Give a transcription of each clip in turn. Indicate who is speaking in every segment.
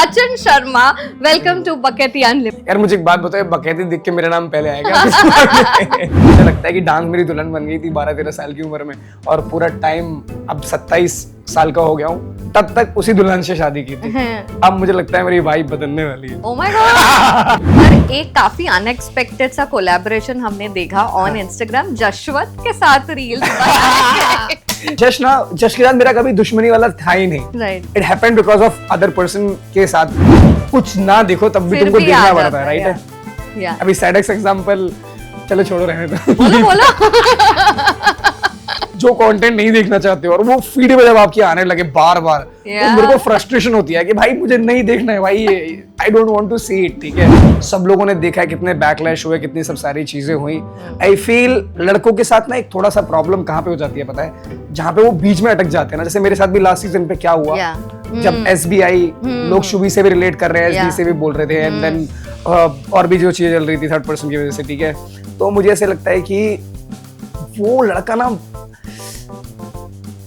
Speaker 1: Sachin Sharma, welcome to Bakaiti unlimited.
Speaker 2: यार मुझे एक बात बताओ, बकैती देख के मेरा नाम पहले आएगा? मुझे लगता है कि डांस मेरी दुल्हन बन गई थी 12-13 साल की उम्र में, और पूरा टाइम अब 27 साल का हो गया हूँ, तब तक उसी दुल्हन से शादी की थी। अब मुझे लगता है मेरी वाइफ बदलने वाली है।
Speaker 1: Oh my God. पर एक काफी अनएक्सपेक्टेड सा कोलैबोरेशन हमने देखा ऑन इंस्टाग्राम, जशवंत के साथ रील्स।
Speaker 2: जश के साथ मेरा कभी दुश्मनी वाला था ही नहीं।
Speaker 1: Right.
Speaker 2: It happened because of other person के साथ। कुछ ना देखो तब भी
Speaker 1: फिर
Speaker 2: तुमको
Speaker 1: भी
Speaker 2: देखना
Speaker 1: आ
Speaker 2: पड़ता है,
Speaker 1: जाता है,
Speaker 2: राइट?
Speaker 1: या
Speaker 2: अभी सैड एग्जांपल, चलो छोड़ो रहने दो।
Speaker 1: बोलो बोलो।
Speaker 2: जो कंटेंट नहीं देखना चाहते हो और वो फीड में जब आपकी आने लगे बार बार, तो मेरे को फ्रस्ट्रेशन होती है कि भाई मुझे नहीं देखना है भाई, I don't want to see it. ठीक है, सब लोगों ने देखा है, कितने बैकलैश हुए, कितनी सब सारी चीजें हुई। आई फील लड़कों के साथ ना एक थोड़ा सा प्रॉब्लम कहाँ पे हो जाती है पता है? जहाँ पे वो बीच में अटक जाते हैं ना। जैसे मेरे साथ भी लास्ट सीजन पे क्या हुआ, जब SBI लोग शुभी से भी रिलेट कर रहे हैं, SD से भी बोल रहे थे, एंड देन और भी जो चीजें चल रही थी थर्ड पर्सन की वजह से। ठीक है, तो मुझे ऐसे लगता है कि वो लड़का ना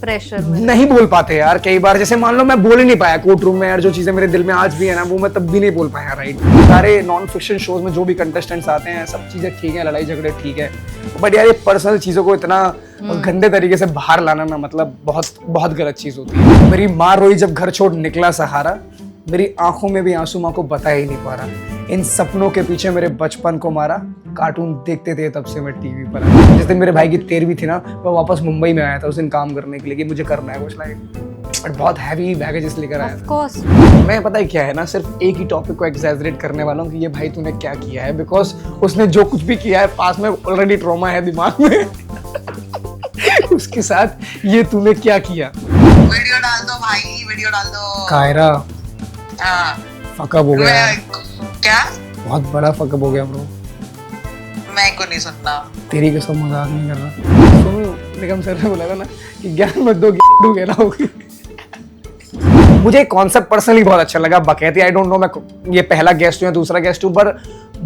Speaker 1: प्रेशर
Speaker 2: नहीं बोल पाते यार कई बार। जैसे मान लो मैं बोल ही नहीं पाया कोर्ट रूम में यार, जो चीजें मेरे दिल में आज भी है ना, वो मैं तब भी नहीं बोल पाया, राइट? सारे नॉन फिक्शन शोज में जो भी कंटेस्टेंट्स आते हैं, सब चीजें ठीक है, लड़ाई झगड़े ठीक है, बट यार ये पर्सनल चीजों को इतना गंदे तरीके से बाहर लाना ना, मतलब बहुत बहुत गलत चीज होती है। मेरी माँ रोई जब घर छोड़ निकला सहारा, मेरी आंखों में भी आंसू माँ को बता ही नहीं पा रहा। इन सपनों के पीछे मेरे बचपन को मारा, कार्टून देखते थे तब से मैं टीवी पर। जिस दिन मेरे भाई की 13वीं थी ना, मैं वापस मुंबई में आया था उस दिन काम करने के लिए कि मुझे करना है कुछ लाइफ, बट बहुत हैवी बैगेजेस लेकर आया था। मैं पता है क्या है ना, सिर्फ एक ही टॉपिक को एग्जैजरेट करने वाला हूँ कि ये भाई तूने क्या किया है, बिकॉज उसने जो कुछ भी किया है पास में ऑलरेडी ट्रॉमा है दिमाग में। उसके साथ ये तूने क्या किया।
Speaker 3: वीडियो डाल दो भाई, वीडियो डाल दो।
Speaker 2: कायरा फकअप हो गया।
Speaker 3: क्या?
Speaker 2: बहुत बड़ा फकअप हो गया ब्रो।
Speaker 3: मैं को नहीं सुनना।
Speaker 2: तेरी कसम मजाक नहीं कर रहा। सुनो, निगम सर ने बोला था ना कि ज्ञान मत दो, गहरा होगी। मुझे कॉन्सेप्ट पर्सनली बहुत अच्छा लगा, बकैती। आई डोंट नो मैं ये पहला गेस्ट हूं या दूसरा गेस्ट हूं, पर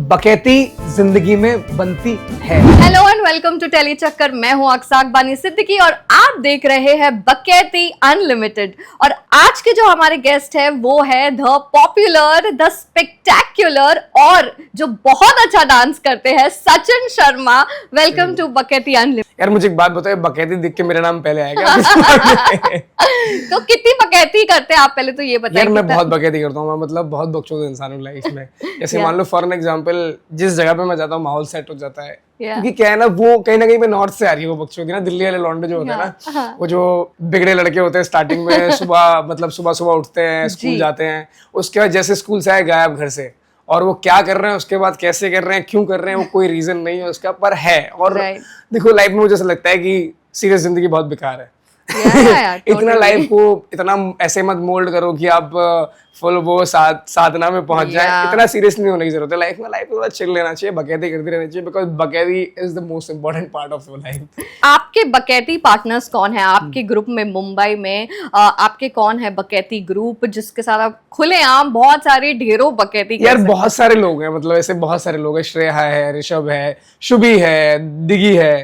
Speaker 2: बकैती जिंदगी में बनती है।
Speaker 1: Hello and welcome to telly Chakkar. मैं हूं अक्साक बानी सिद्दीकी और आप देख रहे हैं बकैती अनलिमिटेड। और आज के जो हमारे गेस्ट है वो है द पॉपुलर, द स्पेक्टेक्युलर और जो बहुत अच्छा डांस करते हैं, Sachin Sharma. Welcome to Bakaiti unlimited.
Speaker 2: यार मुझे एक बात बताओ, बकैती देख के मेरा नाम पहले आएगा?
Speaker 1: तो कितनी बकैती करते हैं आप, पहले तो ये बताइए।
Speaker 2: यार मैं बहुत बकैती करता हूँ, मैं मतलब बहुत बकचोद इंसान हूँ लाइफ में। जैसे मान लो फॉर एन एग्जांपल, जिस जगह पे मैं जाता हूँ माहौल सेट हो जाता है, क्योंकि क्या है ना, वो कहीं ना कहीं पे नॉर्थ से आ रही है वो बकचोदी ना। दिल्ली वाले लौंडे जो होते हैं ना, वो जो बिगड़े लड़के होते हैं स्टार्टिंग में, सुबह मतलब सुबह उठते हैं, स्कूल जाते हैं, उसके बाद जैसे स्कूल से आए गायब घर से, और वो क्या कर रहे हैं, उसके बाद कैसे कर रहे हैं, क्यों कर रहे हैं, वो कोई रीजन नहीं है उसका, पर है। और देखो लाइफ में मुझे ऐसा लगता है कि सीरियस जिंदगी बहुत बेकार है। इतना लाइफ को इतना ऐसे मत मोल्ड करो कि आप फुल वो साधना में पहुंच जाए। इतना सीरियस नहीं होने की जरूरत है लाइफ में। लाइफ को थोड़ा चिल लेना चाहिए, बकैती करते रहना चाहिए, because bakaiti is the most important part of your life.
Speaker 1: आपके बकैती पार्टनर्स कौन है आपके ग्रुप में? मुंबई में आपके कौन है बकैती ग्रुप जिसके साथ आप खुलेआम बहुत सारे ढेरों बकैती?
Speaker 2: यार बहुत सारे लोग हैं, मतलब ऐसे बहुत सारे लोग हैं। श्रेया है, ऋषभ है, शुभी है, दिगी है।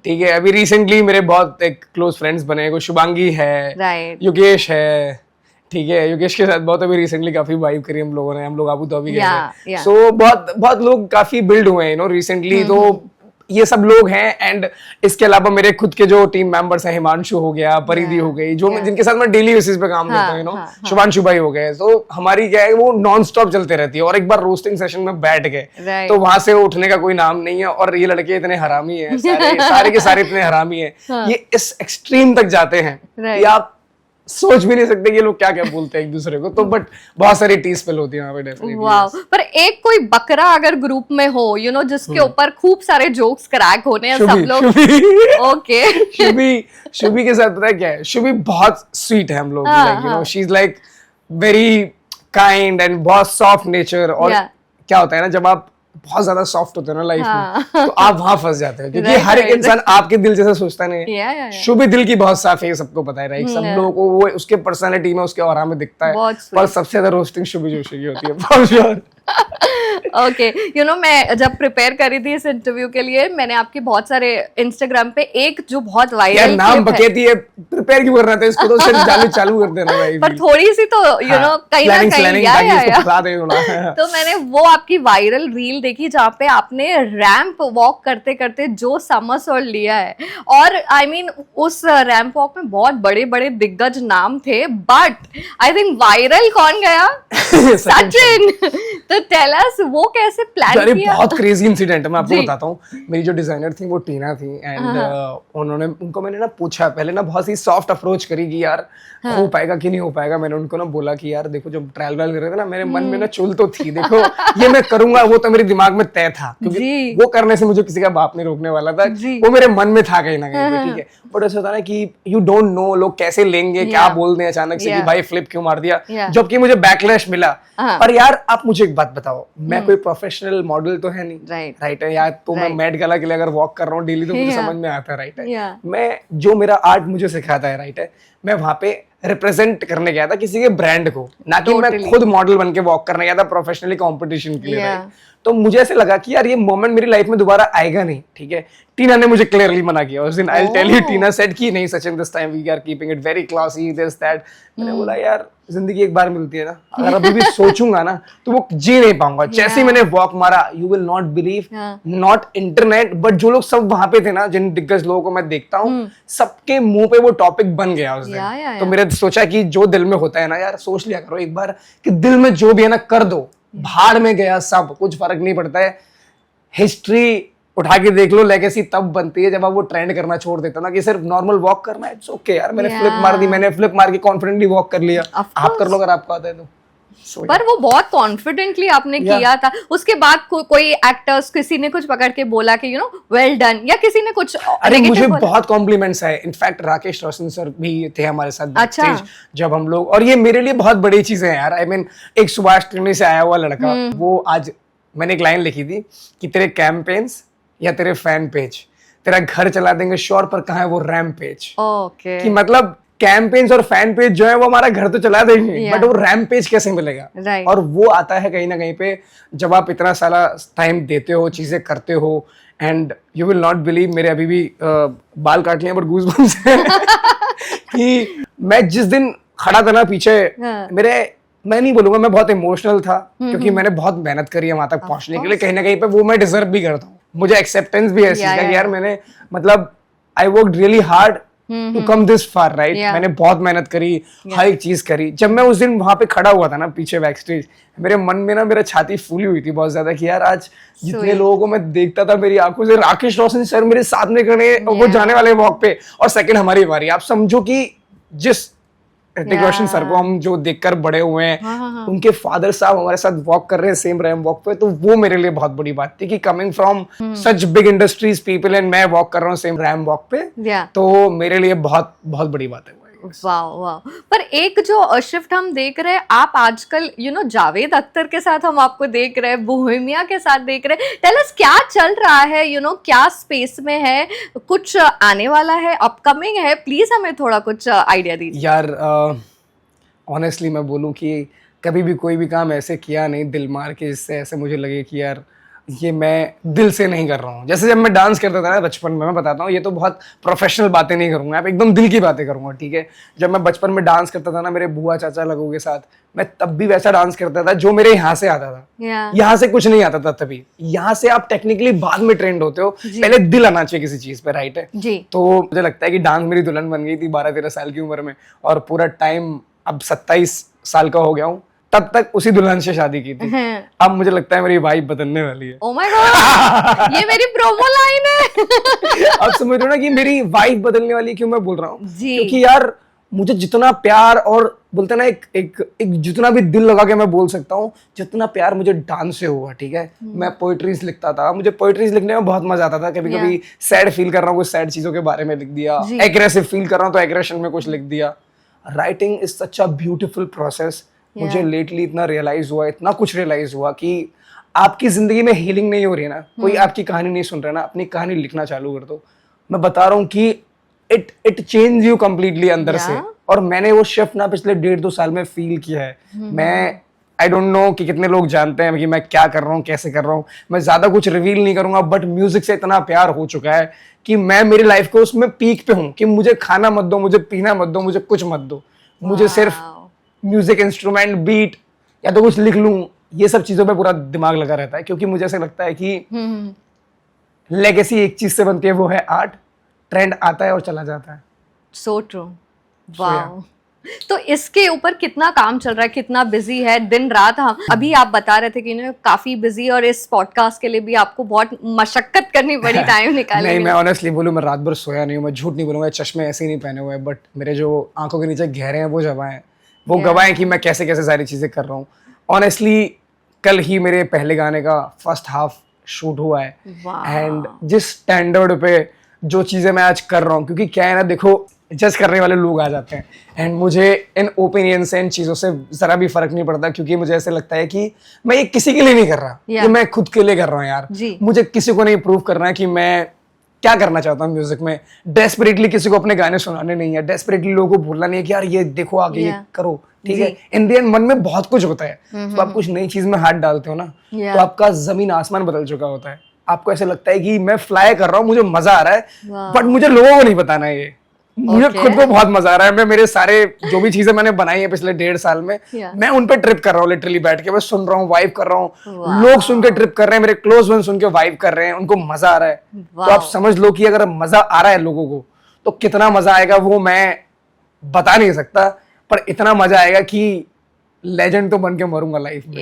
Speaker 2: ठीक है, अभी रिसेंटली मेरे बहुत एक क्लोज फ्रेंड्स बने, कोई शुभांगी है, योगेश है। ठीक है, योगेश के साथ बहुत अभी रिसेंटली काफी वाइब करी हम लोगों ने। हम लोग अबू धाबी गए थे, सो बहुत लोग काफी बिल्ड हुए हैं रिसेंटली। तो ये सब लोग हैं। एंड इसके अलावा मेरे खुद के जो टीम मेंबर्स हैं, हिमांशु हो गया, परिधि हो गई, जो जिनके साथ मैं डेली बेसिस पे काम करता हूँ, शुभांशु भाई हो गए। तो हमारी क्या है, वो नॉन स्टॉप चलते रहती है। और एक बार रोस्टिंग सेशन में बैठ गए तो वहां से उठने का कोई नाम नहीं है। और ये लड़के इतने हरामी है, सारे के सारे इतने हरामी है, ये इस एक्सट्रीम तक जाते हैं कि आप सोच भी नहीं सकते कि लोग क्या क्या बोलते हैं एक दूसरे को। तो बट बहुत सारी टीज स्पेल होती है वहाँ पे डेफिनेटली। वाओ।
Speaker 1: पर एक कोई बकरा अगर ग्रुप में हो, जिसके ऊपर खूब सारे जोक्स क्रैक होने हैं, सब लोग ओके।
Speaker 2: शुभी के साथ पता है क्या है, शुभी बहुत स्वीट है हम लोग, like she is like very kind and बहुत सॉफ्ट नेचर। और क्या होता है ना, जब आप बहुत ज्यादा सॉफ्ट होते हैं ना लाइफ में, तो आप वहां फंस जाते हैं, क्योंकि हर एक इंसान आपके दिल जैसा सोचता नहीं है। शुभी दिल की बहुत साफ है, सबको पता है, राइट? सब लोगों को वो उसके पर्सनालिटी में, उसके ऑरा में दिखता है। पर सबसे ज्यादा रोस्टिंग शुभी जोशी की होती है, for sure.
Speaker 1: Okay you know मैं जब प्रिपेयर करी थी इस इंटरव्यू के लिए मैंने आपके बहुत सारे इंस्टाग्राम पे एक जो बहुत
Speaker 2: यार
Speaker 1: वायरल
Speaker 2: नाम बकेती है, प्रिपेयर क्यों करना था इसको, तो सिर्फ जाने चालू कर देना भाई।
Speaker 1: पर थोड़ी सी तो यू नो कहीं ना कहीं या तो मैंने वो आपकी वायरल रील देखी जहाँ पे आपने रैंप वॉक करते करते जो समरसॉल्ट लिया है और आई मीन उस रैंप वॉक में बहुत बड़े बड़े दिग्गज नाम थे बट आई थिंक वायरल कौन गया? सचिन। तो टेल अस वो कैसे प्लान
Speaker 2: अरे
Speaker 1: किया?
Speaker 2: बहुत क्रेजी इंसिडेंट है, मैं आपको
Speaker 1: जी।
Speaker 2: बताता हूँ। मेरी जो डिजाइनर थी वो टीना थी एंड उनको मैंने ना पूछा, पहले ना बहुत ही सॉफ्ट अप्रोच करी कि यार हो पाएगा कि नहीं हो पाएगा। मैंने उनको ना बोला कि यार देखो जब ट्रायल वायल कर रहे थे ना मेरे मन में ना चुल तो थी, देखो ये मैं करूंगा, वो तो मेरे दिमाग में तय था
Speaker 1: जी।
Speaker 2: क्योंकि वो करने से मुझे किसी का बाप नहीं रोकने वाला था,
Speaker 1: जी।
Speaker 2: वो मेरे मन में था कहीं ना कहीं पे, ठीक है। बट ऐसा होता है ना कि यू डोंट नो लोग कैसे लेंगे, क्या बोल दें अचानक से कि भाई फ्लिप क्यों मार दिया, जबकि मुझे बैकलैश मिला। पर यार आप मुझे एक बात बताओ, मैं कोई प्रोफेशनल मॉडल तो है नहीं, राइट है यार, तो मैं मेट गाला के लिए अगर वॉक कर रहा हूँ डेली तो मुझे समझ में आता है, राइट है। मैं जो मेरा आर्ट मुझे सिखाता है, राइट है, मैं वहां पे रिप्रेजेंट करने गया था किसी के ब्रांड को, ना कि मैं खुद मॉडल बन के वॉक करने गया था प्रोफेशनली कंपटीशन के लिए, राइट। तो मुझे ऐसे लगा कि यार ये मोमेंट मेरी लाइफ में दोबारा आएगा नहीं, ठीक है। टीना ने मुझे क्लियरली मना किया उस दिन। I will tell you, Tina said कि नहीं Sachin this time we are keeping it very classy this that. मैंने बोला यार जिंदगी एक बार मिलती है ना, अगर अभी भी सोचूंगा ना तो वो जी नहीं पाऊंगा। जैसे ही मैंने वॉक मारा, you will not believe, not internet but जो लोग सब वहां पे थे ना, जिन दिग्गज लोगों को मैं देखता हूँ, सबके मुंह पे वो टॉपिक बन गया उस दिन। तो मेरे सोचा कि जो दिल में होता है ना यार, सोच लिया करो एक बार कि दिल में जो भी है ना कर दो, भाड़ में गया सब, कुछ फर्क नहीं पड़ता है। हिस्ट्री उठा के देख लो, लेगेसी तब बनती है जब आप वो ट्रेंड करना छोड़ देता ना कि सिर्फ नॉर्मल वॉक करना है। इट्स ओके यार, मैंने फ्लिप मार दी, मैंने फ्लिप मार के कॉन्फिडेंटली वॉक कर लिया, आप कर लो अगर आपको आता है तो।
Speaker 1: पर वो बहुत कॉन्फिडेंटली आपने किया था। उसके बाद कोई एक्टर्स किसी ने कुछ पकड़ के बोला कि यू नो वेल डन, या किसी ने कुछ?
Speaker 2: अरे मुझे बहुत कॉम्प्लीमेंट्स आए। इनफैक्ट राकेश रोशन सर भी थे हमारे साथ बैकस्टेज जब हम लोग, और ये मेरे लिए बहुत बड़ी चीजें हैं यार। आई मीन एक सुभाष टिर्नी से आया हुआ लड़का, वो आज मैंने एक लाइन लिखी थी कि तेरे कैंपेन्स या तेरे फैन पेज तेरा घर चला देंगे श्योर, पर कहाँ है वो रैम पेज।
Speaker 1: ओके
Speaker 2: कि मतलब कैंपेन्स और फैन पेज जो है वो हमारा घर तो चला देंगे, बट वो रैम पेज कैसे मिलेगा? और वो आता है कहीं ना कहीं पे जब आप इतना सारा टाइम देते हो, चीजें करते हो, and you will not believe मेरे अभी भी बाल काट लिए बट गूज़बम्स हैं कि मैं जिस दिन खड़ा था ना पीछे, मैं नहीं बोलूंगा मैं बहुत इमोशनल था, क्योंकि मैंने बहुत मेहनत करी है वहां तक पहुंचने के लिए। कहीं ना कहीं पे वो मैं डिजर्व भी करता हूँ, मुझे एक्सेप्टेंस भी है इस चीज का कि यार मैंने मतलब I worked really hard to come this far, right. मैंने बहुत मेहनत करी, हर एक चीज करी। जब मैं उस दिन वहां पे खड़ा हुआ था ना पीछे बैक स्टेज, मेरे मन में ना मेरा छाती फूली हुई थी बहुत ज्यादा कि यार आज जितने लोगों को मैं देखता था मेरी आंखों से, राकेश रोशन सर मेरे साथ में खड़े, वो जाने वाले वॉक पे, और सेकंड हमारी बारी। आप समझो कि जिस ऋतिक रोशन सर को हम जो देखकर बड़े हुए हैं, उनके फादर साहब हमारे साथ वॉक कर रहे हैं सेम रैम वॉक पे, तो वो मेरे लिए बहुत बड़ी बात थी कि coming from such big industries people and मैं वॉक कर रहा हूँ सेम रैम वॉक पे, तो मेरे लिए बहुत बहुत बड़ी बात है।
Speaker 1: वाह वाह। पर एक जो शिफ्ट हम देख रहे हैं, आप आजकल यू नो जावेद अख्तर के साथ हम आपको देख रहे हैं, बोहेमिया के साथ देख रहे हैं। टेल अस क्या चल रहा है, यू नो क्या स्पेस में है, कुछ आने वाला है, अपकमिंग है? प्लीज हमें थोड़ा कुछ आइडिया दीजिए
Speaker 2: यार। ऑनेस्टली मैं बोलूं कि कभी भी कोई भी काम ऐसे किया नहीं दिल मार के जिससे ऐसे मुझे लगे कि यार ये मैं दिल से नहीं कर रहा हूँ। जैसे जब मैं डांस करता था ना बचपन में, मैं बताता हूँ, ये तो बहुत प्रोफेशनल बातें नहीं करूंगा, आप एकदम दिल की बातें करूंगा, ठीक है। जब मैं बचपन में डांस करता था ना मेरे बुआ चाचा लोगों के साथ, मैं तब भी वैसा डांस करता था जो मेरे यहाँ से आता था। यहाँ से कुछ नहीं आता था तभी। यहाँ से आप टेक्निकली बाद में ट्रेंड होते हो, पहले दिल आना चाहिए किसी चीज पे, राइट है जी। तो मुझे लगता है कि डांस मेरी दुल्हन बन गई थी 12-13 साल की उम्र में, और पूरा टाइम अब 27 साल का हो गया हूँ, तब तक उसी दुल्हन से शादी की थी। अब मुझे लगता है मेरी वाइफ बदलने वाली है।
Speaker 1: ओह माय गॉड, ये मेरी प्रोमो लाइन है।
Speaker 2: अब समझ रहे हो ना कि मेरी वाइफ बदलने वाली है। क्यों मैं बोल रहा हूँ? क्योंकि यार मुझे जितना प्यार, और बोलते ना एक जितना भी दिल लगा के मैं बोल सकता हूँ, जितना प्यार मुझे डांस से हुआ, ठीक है। मैं पोएट्रीज लिखता था, मुझे पोएट्रीज लिखने में बहुत मजा आता था। कभी कभी सैड फील कर रहा हूँ, कुछ सैड चीजों के बारे में लिख दिया, एग्रेसिव फील कर रहा हूँ तो एग्रेशन में कुछ लिख दिया। Writing is such a beautiful process. मुझे लेटली इतना रियलाइज हुआ, इतना कुछ रियलाइज हुआ कि आपकी जिंदगी में हीलिंग नहीं हो रही है ना, कोई आपकी कहानी नहीं सुन रहा ना, अपनी कहानी लिखना चालू कर दो। मैं बता रहा हूँ कि इट चेंज यू कंप्लीटली अंदर से। और मैंने वो शिफ्ट ना पिछले 1.5-2 साल में फील किया है। मैं आई डोंट नो कि कितने लोग जानते हैं कि मैं क्या कर रहा हूँ, कैसे कर रहा हूँ। मैं ज्यादा कुछ रिवील नहीं करूंगा, बट म्यूजिक से इतना प्यार हो चुका है कि मैं मेरी लाइफ को उसमें पीक पे हूँ कि मुझे खाना मत दो, मुझे पीना मत दो, मुझे कुछ मत दो, मुझे सिर्फ म्यूजिक इंस्ट्रूमेंट, बीट या तो कुछ लिख लूं, ये सब चीजों पे पूरा दिमाग लगा रहता है। क्योंकि मुझे ऐसा लगता है कि लेगेसी एक चीज से बनती है, वो है आर्ट। ट्रेंड आता है और चला जाता है।
Speaker 1: So true. वाओ। तो इसके ऊपर कितना काम चल रहा है, कितना बिजी है दिन रात? हम अभी आप बता रहे थे कि काफी बिजी, और इस पॉडकास्ट के लिए भी आपको बहुत मशक्कत करनी पड़ी टाइम निकालने
Speaker 2: नहीं, मैं ऑनेस्टली बोलूं, मैं रात भर सोया नहीं हूं, मैं झूठ नहीं बोलूंगा, चश्मे ऐसे ही नहीं पहने हुए हैं, बट मेरे जो आंखों के नीचे गहरे हैं वो जमा है, वो गवाह है कि मैं कैसे कैसे सारी चीजें कर रहा हूँ। ऑनेस्टली कल ही मेरे पहले गाने का फर्स्ट हाफ शूट हुआ है, एंड जिस स्टैंडर्ड पे जो चीजें मैं आज कर रहा हूँ, क्योंकि क्या है ना, देखो जज करने वाले लोग आ जाते हैं, एंड मुझे इन ओपिनियन से, इन चीजों से जरा भी फर्क नहीं पड़ता, क्योंकि मुझे ऐसे लगता है कि मैं ये किसी के लिए नहीं कर रहा, ये मैं खुद के लिए कर रहा हूँ यार। मुझे किसी को नहीं प्रूव करना है कि मैं क्या करना चाहता हूँ म्यूजिक में। डेस्परेटली किसी को अपने गाने सुनाने नहीं है, डेस्परेटली लोगों को भूलना नहीं है कि यार ये देखो आगे ये करो, ठीक है। इन द एंड मन में बहुत कुछ होता है, तो आप कुछ नई चीज में हाथ डालते हो ना, तो आपका जमीन आसमान बदल चुका होता है। आपको ऐसे लगता है कि मैं फ्लाई कर रहा हूँ, मुझे मजा आ रहा है, बट मुझे लोगों को नहीं बताना है ये। मुझे खुद को बहुत मजा आ रहा है। मैं मेरे सारे जो भी चीजें मैंने बनाई है पिछले 1.5 साल में, मैं उन पे ट्रिप कर रहा हूँ, लिटरली बैठ के मैं सुन रहा हूँ, वाइब कर रहा हूँ। लोग सुन के ट्रिप कर रहे हैं, मेरे क्लोज वन सुन के वाइब कर रहे हैं, उनको मजा आ रहा है। तो आप समझ लो कि अगर मजा आ रहा है लोगों को, तो कितना मजा आएगा वो मैं बता नहीं सकता, पर इतना मजा आएगा कि लेजेंड तो बन के मरूंगा लाइफ में।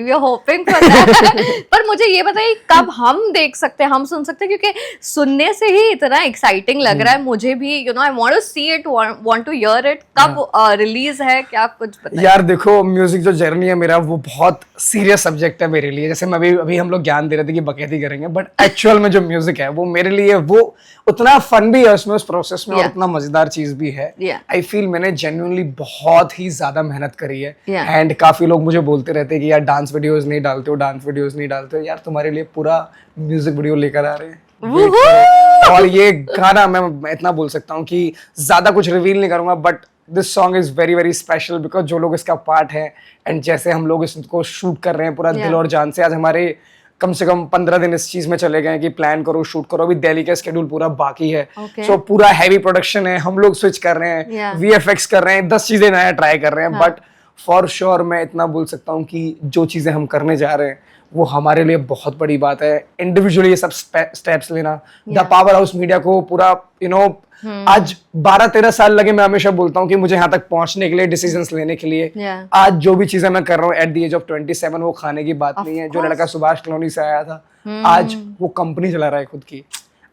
Speaker 1: We are hoping for that. पर मुझे ये बताइए, कब हम देख सकते हैं, हम सुन सकते हैं? क्योंकि सुनने से ही इतना एक्साइटिंग लग रहा है मुझे भी, I want to see it, want to hear it. कब रिलीज है, क्या कुछ बताइए?
Speaker 2: यार देखो, म्यूजिक जो जर्नी है मेरा, वो बहुत सीरियस सब्जेक्ट है मेरे लिए। जैसे मैं अभी हम लोग ज्ञान दे रहे थे कि बकैती करेंगे, बट एक्चुअल में जो म्यूजिक है वो मेरे लिए, वो उतना फन भी है उसमें, उस प्रोसेस में, और उतना मजेदार चीज भी है। आई फील मैंने जेन्युइनली बहुत ही ज्यादा मेहनत करी है, एंड काफी लोग मुझे बोलते रहते हैं कि यार डांस वीडियोस नहीं डालते हो, डांस वीडियोस नहीं डालते हो। यार तुम्हारे लिए पूरा म्यूजिक वीडियो लेकर आ रहे हैं, और ये गाना मैं इतना बोल सकता हूँ कि ज्यादा कुछ रिवील नहीं करूंगा, but this song is very very special, because जो लोग इसका पार्ट है, एंड जैसे हम लोग इसको शूट कर रहे हैं पूरा दिल और जान से। आज हमारे कम से कम 15 दिन इस चीज में चले गए कि प्लान करो, शूट करो। अभी दिल्ली का स्केड्यूल पूरा बाकी है, सो पूरा हैवी प्रोडक्शन है, हम लोग स्विच कर रहे हैं, VFX कर रहे हैं, 10 चीजें नया ट्राई कर रहे हैं, बट फॉर श्योर मैं इतना बोल सकता हूँ कि जो चीजें हम करने जा रहे हैं वो हमारे लिए बहुत बड़ी बात है। इंडिविजुअली ये सब स्टेप्स लेना, द पावर हाउस मीडिया को पूरा आज 12-13 साल लगे, मैं हमेशा बोलता हूँ कि मुझे यहाँ तक पहुंचने के लिए, डिसीजंस लेने के लिए। आज जो भी चीजें मैं कर रहा हूँ एट द एज ऑफ 27, वो खाने की बात नहीं है। जो लड़का सुभाष कॉलोनी से आया था, आज वो कंपनी चला रहा है खुद की,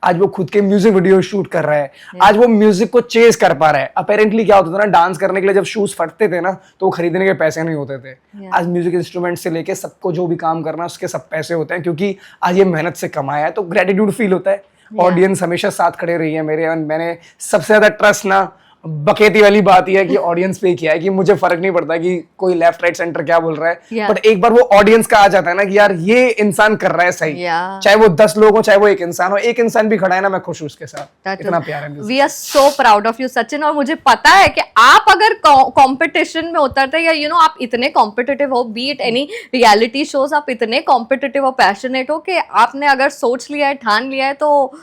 Speaker 2: आज वो खुद के म्यूजिक वीडियो शूट कर रहा है, आज वो म्यूजिक को चेज कर पा रहा है। अपेरेंटली क्या होता था ना, डांस करने के लिए जब शूज फटते थे ना, तो वो खरीदने के पैसे नहीं होते थे। आज म्यूजिक इंस्ट्रूमेंट से लेके सबको जो भी काम करना है उसके सब पैसे होते हैं, क्योंकि आज ये मेहनत से कमाया है। तो ग्रेटिट्यूड फील होता है। ऑडियंस हमेशा साथ खड़े रही है मेरे, और मैंने सबसे ज्यादा ट्रस्ट ना बकेती वाली बात यह है कि ऑडियंस पे किया है, कि मुझे फर्क नहीं पड़ता कि कोई लेफ्ट राइट सेंटर क्या बोल रहा है, बट एक बार वो ऑडियंस का आ जाता है ना कि यार ये इंसान कर रहा है सही, चाहे वो 10 लोग हो, चाहे वो एक इंसान हो, एक इंसान भी खड़ा है ना, मैं खुश हूं उसके साथ। इतना प्यार है।
Speaker 1: We are so proud of you Sachin. और मुझे पता है कि आप अगर कंपटीशन में उतरते, या आप इतने कॉम्पिटिटिव हो, B it any reality shows, आप इतने कॉम्पिटिटिव और पैशनेट हो कि आपने अगर सोच लिया है, ठान लिया है, तो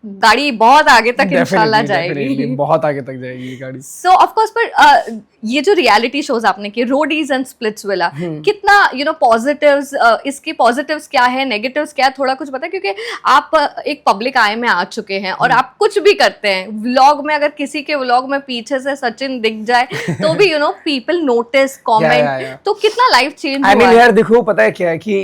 Speaker 1: गाड़ी बहुत आगे तक इंशाल्लाह जाएगी,
Speaker 2: बहुत आगे तक जाएगी गाड़ी।
Speaker 1: सो ऑफ कोर्स, पर ये जो रियलिटी शोज आपने किए, रोडीज एंड स्प्लिट्सविला, कितना पॉजिटिव्स, इसके पॉजिटिव्स क्या है, नेगेटिव्स क्या है, थोड़ा कुछ पता है? क्योंकि आप एक पब्लिक आई में आ चुके हैं, और आप कुछ भी करते हैं व्लॉग में, अगर किसी के व्लॉग में पीछे से सचिन दिख जाए तो भी पीपल नोटिस, कमेंट, तो कितना लाइफ चेंज हुआ है?
Speaker 2: यार देखो, पता है क्या है कि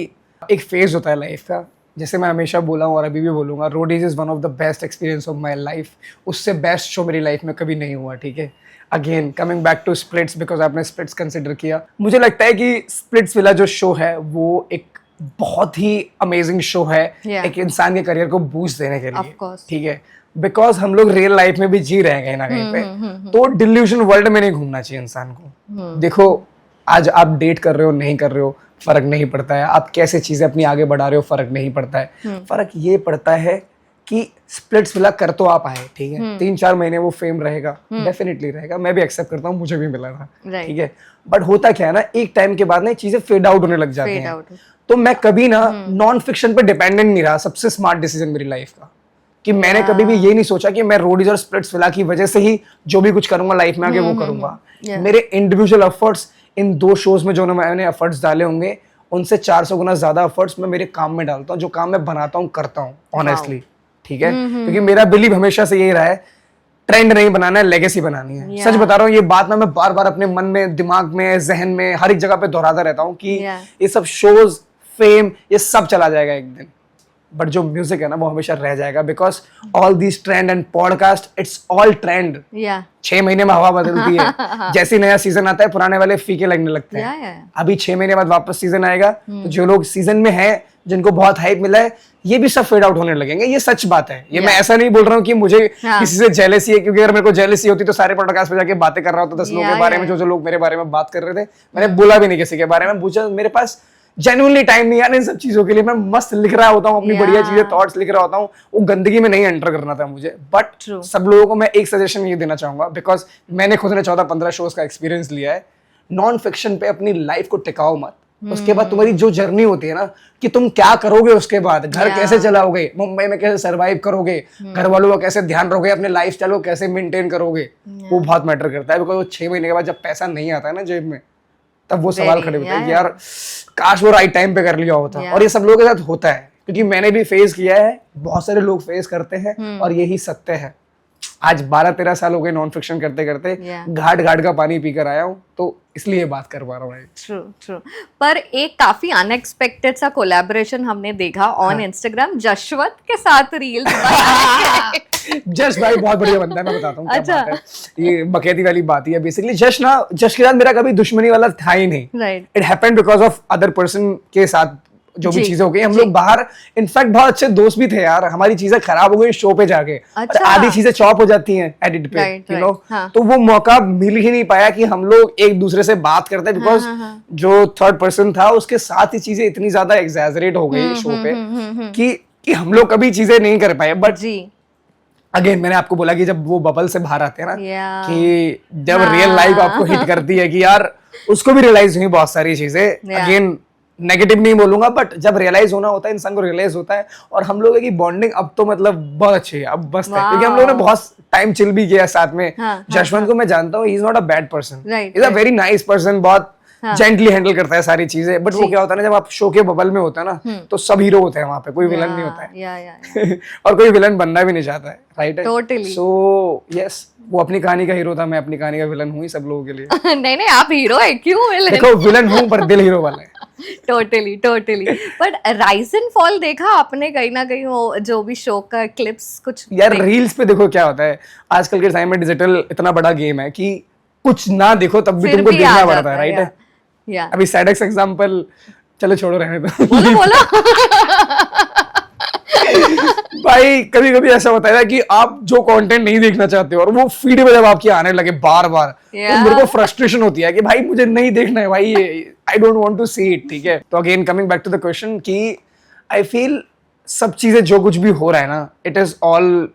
Speaker 2: एक फेज होता है लाइफ का, जैसे मैं हमेशा बोला हूँ और अभी भी बोलूंगा, Roadies is one of the best experience of my life. उससे बेस्ट शो मेरी लाइफ में कभी नहीं हुआ, ठीक है। Again coming back to splits, because आपने स्प्लिट्स कंसिडर किया, मुझे लगता है कि स्प्लिट्सविला जो शो है वो एक बहुत ही अमेजिंग शो है, एक इंसान के करियर को बूस्ट देने के लिए, ठीक है। बिकॉज हम लोग रियल लाइफ में भी जी रहे हैं कहीं ना कहीं पे, तो डिल्यूजन वर्ल्ड में नहीं घूमना चाहिए इंसान को। देखो, आज आप डेट कर रहे हो, नहीं कर रहे हो, फर्क नहीं पड़ता है। आप कैसे चीजें अपनी आगे बढ़ा रहे हो, फर्क नहीं पड़ता है। फर्क ये पड़ता है कि स्प्लिट्स विला कर तो आप आए, ठीक है, 3-4 महीने वो फेम रहेगा, डेफिनेटली रहेगा, मैं भी एक्सेप्ट करता हूँ, मुझे भी मिला था, ठीक है, बट होता क्या है ना, एक टाइम के बाद ना चीजें फेड आउट होने लग जाती हैं। तो मैं कभी ना नॉन फिक्शन पे डिपेंडेंट नहीं रहा, सबसे स्मार्ट डिसीजन मेरी लाइफ का, कि मैंने कभी भी ये नहीं सोचा कि मैं रोडीज और स्प्लिट्स विला की वजह से ही जो भी कुछ करूंगा लाइफ में आगे वो करूंगा। मेरे इंडिविजुअल एफर्ट्स इन 2 शोज में जो मैंने एफर्ट्स डाले होंगे उनसे 400 गुना ज्यादा एफर्ट्स मैं मेरे काम में डालता हूँ, जो काम मैं बनाता हूँ करता हूँ ऑनेस्टली, ठीक है, क्योंकि मेरा बिलीव हमेशा से यही रहा है, ट्रेंड नहीं बनाना है, लेगेसी बनानी है। सच बता रहा हूँ, ये बात ना मैं बार बार अपने मन में, दिमाग में, जहन में, हर एक जगह पे दोहराता रहता हूँ कि ये सब शोज, फेम, ये सब चला जाएगा एक दिन, बट जो म्यूजिक है ना वो हमेशा रह जाएगा, because all this trend and podcast, it's all trend. 6 महीने में हवा बदलती है, जैसे नया सीजन आता है पुराने वाले फीके लगने लगते हैं। अभी 6 महीने बाद वापस सीजन आएगा, तो जो लोग सीजन में हैं, जिनको बहुत हाइप मिला है, ये भी सब फेड आउट होने लगेंगे, ये सच बात है। ये मैं ऐसा नहीं बोल रहा हूँ कि मुझे किसी से जेलसी है, क्योंकि अगर मेरे को जेलसी होती तो सारे पॉडकास्ट पे जाके बातें कर रहा होता 10 लोगों के बारे में, जो लोग मेरे बारे में बात कर रहे थे, मैंने बोला भी नहीं किसी के बारे में, पूछा, मेरे पास जेन्युइनली टाइम नहीं है इन सब चीजों के लिए। मैं मस्त लिख रहा होता हूँ, अपनी बढ़िया चीजें, थॉट्स लिख रहा होता हूँ, वो गंदगी में नहीं एंटर करना था मुझे। बट सब लोगों को मैं एक सजेशन ये देना चाहूंगा, बिकॉज मैंने खुद ने 14-15 शोज का एक्सपीरियंस लिया है, नॉन फिक्शन पे अपनी लाइफ को टिकाओ मत। उसके बाद तुम्हारी जो जर्नी होती है ना, कि तुम क्या करोगे उसके बाद, घर कैसे चलाओगे, मुंबई में कैसे सरवाइव करोगे, घर वालों का कैसे ध्यान रखोगे, अपने लाइफस्टाइल को कैसे मेंटेन करोगे, वो बहुत मैटर करता है। बिकॉज 6 महीने के बाद जब पैसा नहीं आता है ना जेब में, तब वो सवाल खड़े होते हैं कि यार काश वो राइट टाइम पे कर लिया होता। और ये सब लोगों के साथ होता है, क्योंकि मैंने भी फेस किया है, बहुत सारे लोग फेस करते हैं, और यही सत्य है। आज 12-13 साल हो गए नॉन फिक्शन करते करते, घाट घाट का पानी पीकर आया हूँ, तो इसलिए बात कर पा रहा हूँ।
Speaker 1: ट्रू। पर एक काफी अनएक्सपेक्टेड सा कोलैबोरेशन हमने देखा ऑन इंस्टाग्राम, जशवंत के साथ रील्स।
Speaker 2: जश भाई बहुत बढ़िया बंदा है, मैं बताता हूँ क्या बात है। ये बकैती वाली बात ही है बेसिकली। जश के साथ मेरा कभी दुश्मनी वाला था ही नहीं। It happened because of other person के साथ जो भी चीजें हो गई। हम लोग बाहर इनफैक्ट बहुत अच्छे दोस्त भी थे यार, हमारी चीजें खराब हो गई शो पे जाके। अच्छा। आधी चीजें चॉप हो जाती हैं एडिट पे, यू नो। तो वो मौका मिल ही नहीं पाया कि हम लोग एक दूसरे से बात करते, बिकॉज जो थर्ड पर्सन था उसके साथ ही चीजें इतनी ज्यादा एग्जैजरेट हो गई शो पे कि हम लोग कभी चीजें नहीं कर पाए। बट अगेन मैंने आपको बोला कि जब वो बबल से बाहर आते हैं ना, कि जब रियल लाइफ आपको हिट करती है कि यार उसको भी रियलाइज हुई बहुत सारी चीजें। अगेन नेगेटिव नहीं बोलूंगा, बट जब रियलाइज होना होता है इंसान को रियलाइज होता है। और हम लोगों की बॉन्डिंग अब तो मतलब बहुत अच्छी है, अब बस है, क्योंकि हम लोगों ने बहुत टाइम चिल भी किया साथ में। जशवंत को मैं जानता हूँ, he is not a bad person, he is a very nice person, बहुत जेंटली हैंडल करता है सारी चीजें। बट वो क्या होता है ना, जब आप शो के बबल में होता है ना, तो सब हीरो होते हैं वहां पे, कोई विलन नहीं होता है। और कोई विलन बनना भी नहीं चाहता है, राइट? सो यस, वो अपनी कहानी का हीरो था, मैं अपनी कहानी का विलन हूँ सब लोगों के लिए।
Speaker 1: नहीं आप हीरो है, क्यों विलन?
Speaker 2: देखो विलन हूँ पर दिल हीरो वाला है।
Speaker 1: Totally. But rise and fall देखा आपने कहीं ना कहीं, वो जो भी शो का क्लिप्स कुछ?
Speaker 2: यार रील्स पे देखो क्या होता है आजकल के टाइम में, डिजिटल इतना बड़ा गेम है कि कुछ ना देखो तब भी तुमको देखना पड़ता है, राइट? अभी सैडेक्स एग्जांपल, चलो छोड़ो, रहने दो। बोलो। भाई कभी कभी ऐसा होता है ना कि आप जो कंटेंट नहीं देखना चाहते हो और वो फीड में जब आपकी आने लगे बार बार, तो मेरे को फ्रस्ट्रेशन होती है कि भाई मुझे नहीं देखना है भाई, I don't want to see it, ठीक है? तो again coming back to the question कि आई फील सब चीजें जो कुछ भी हो रहा है ना, इट इज ऑल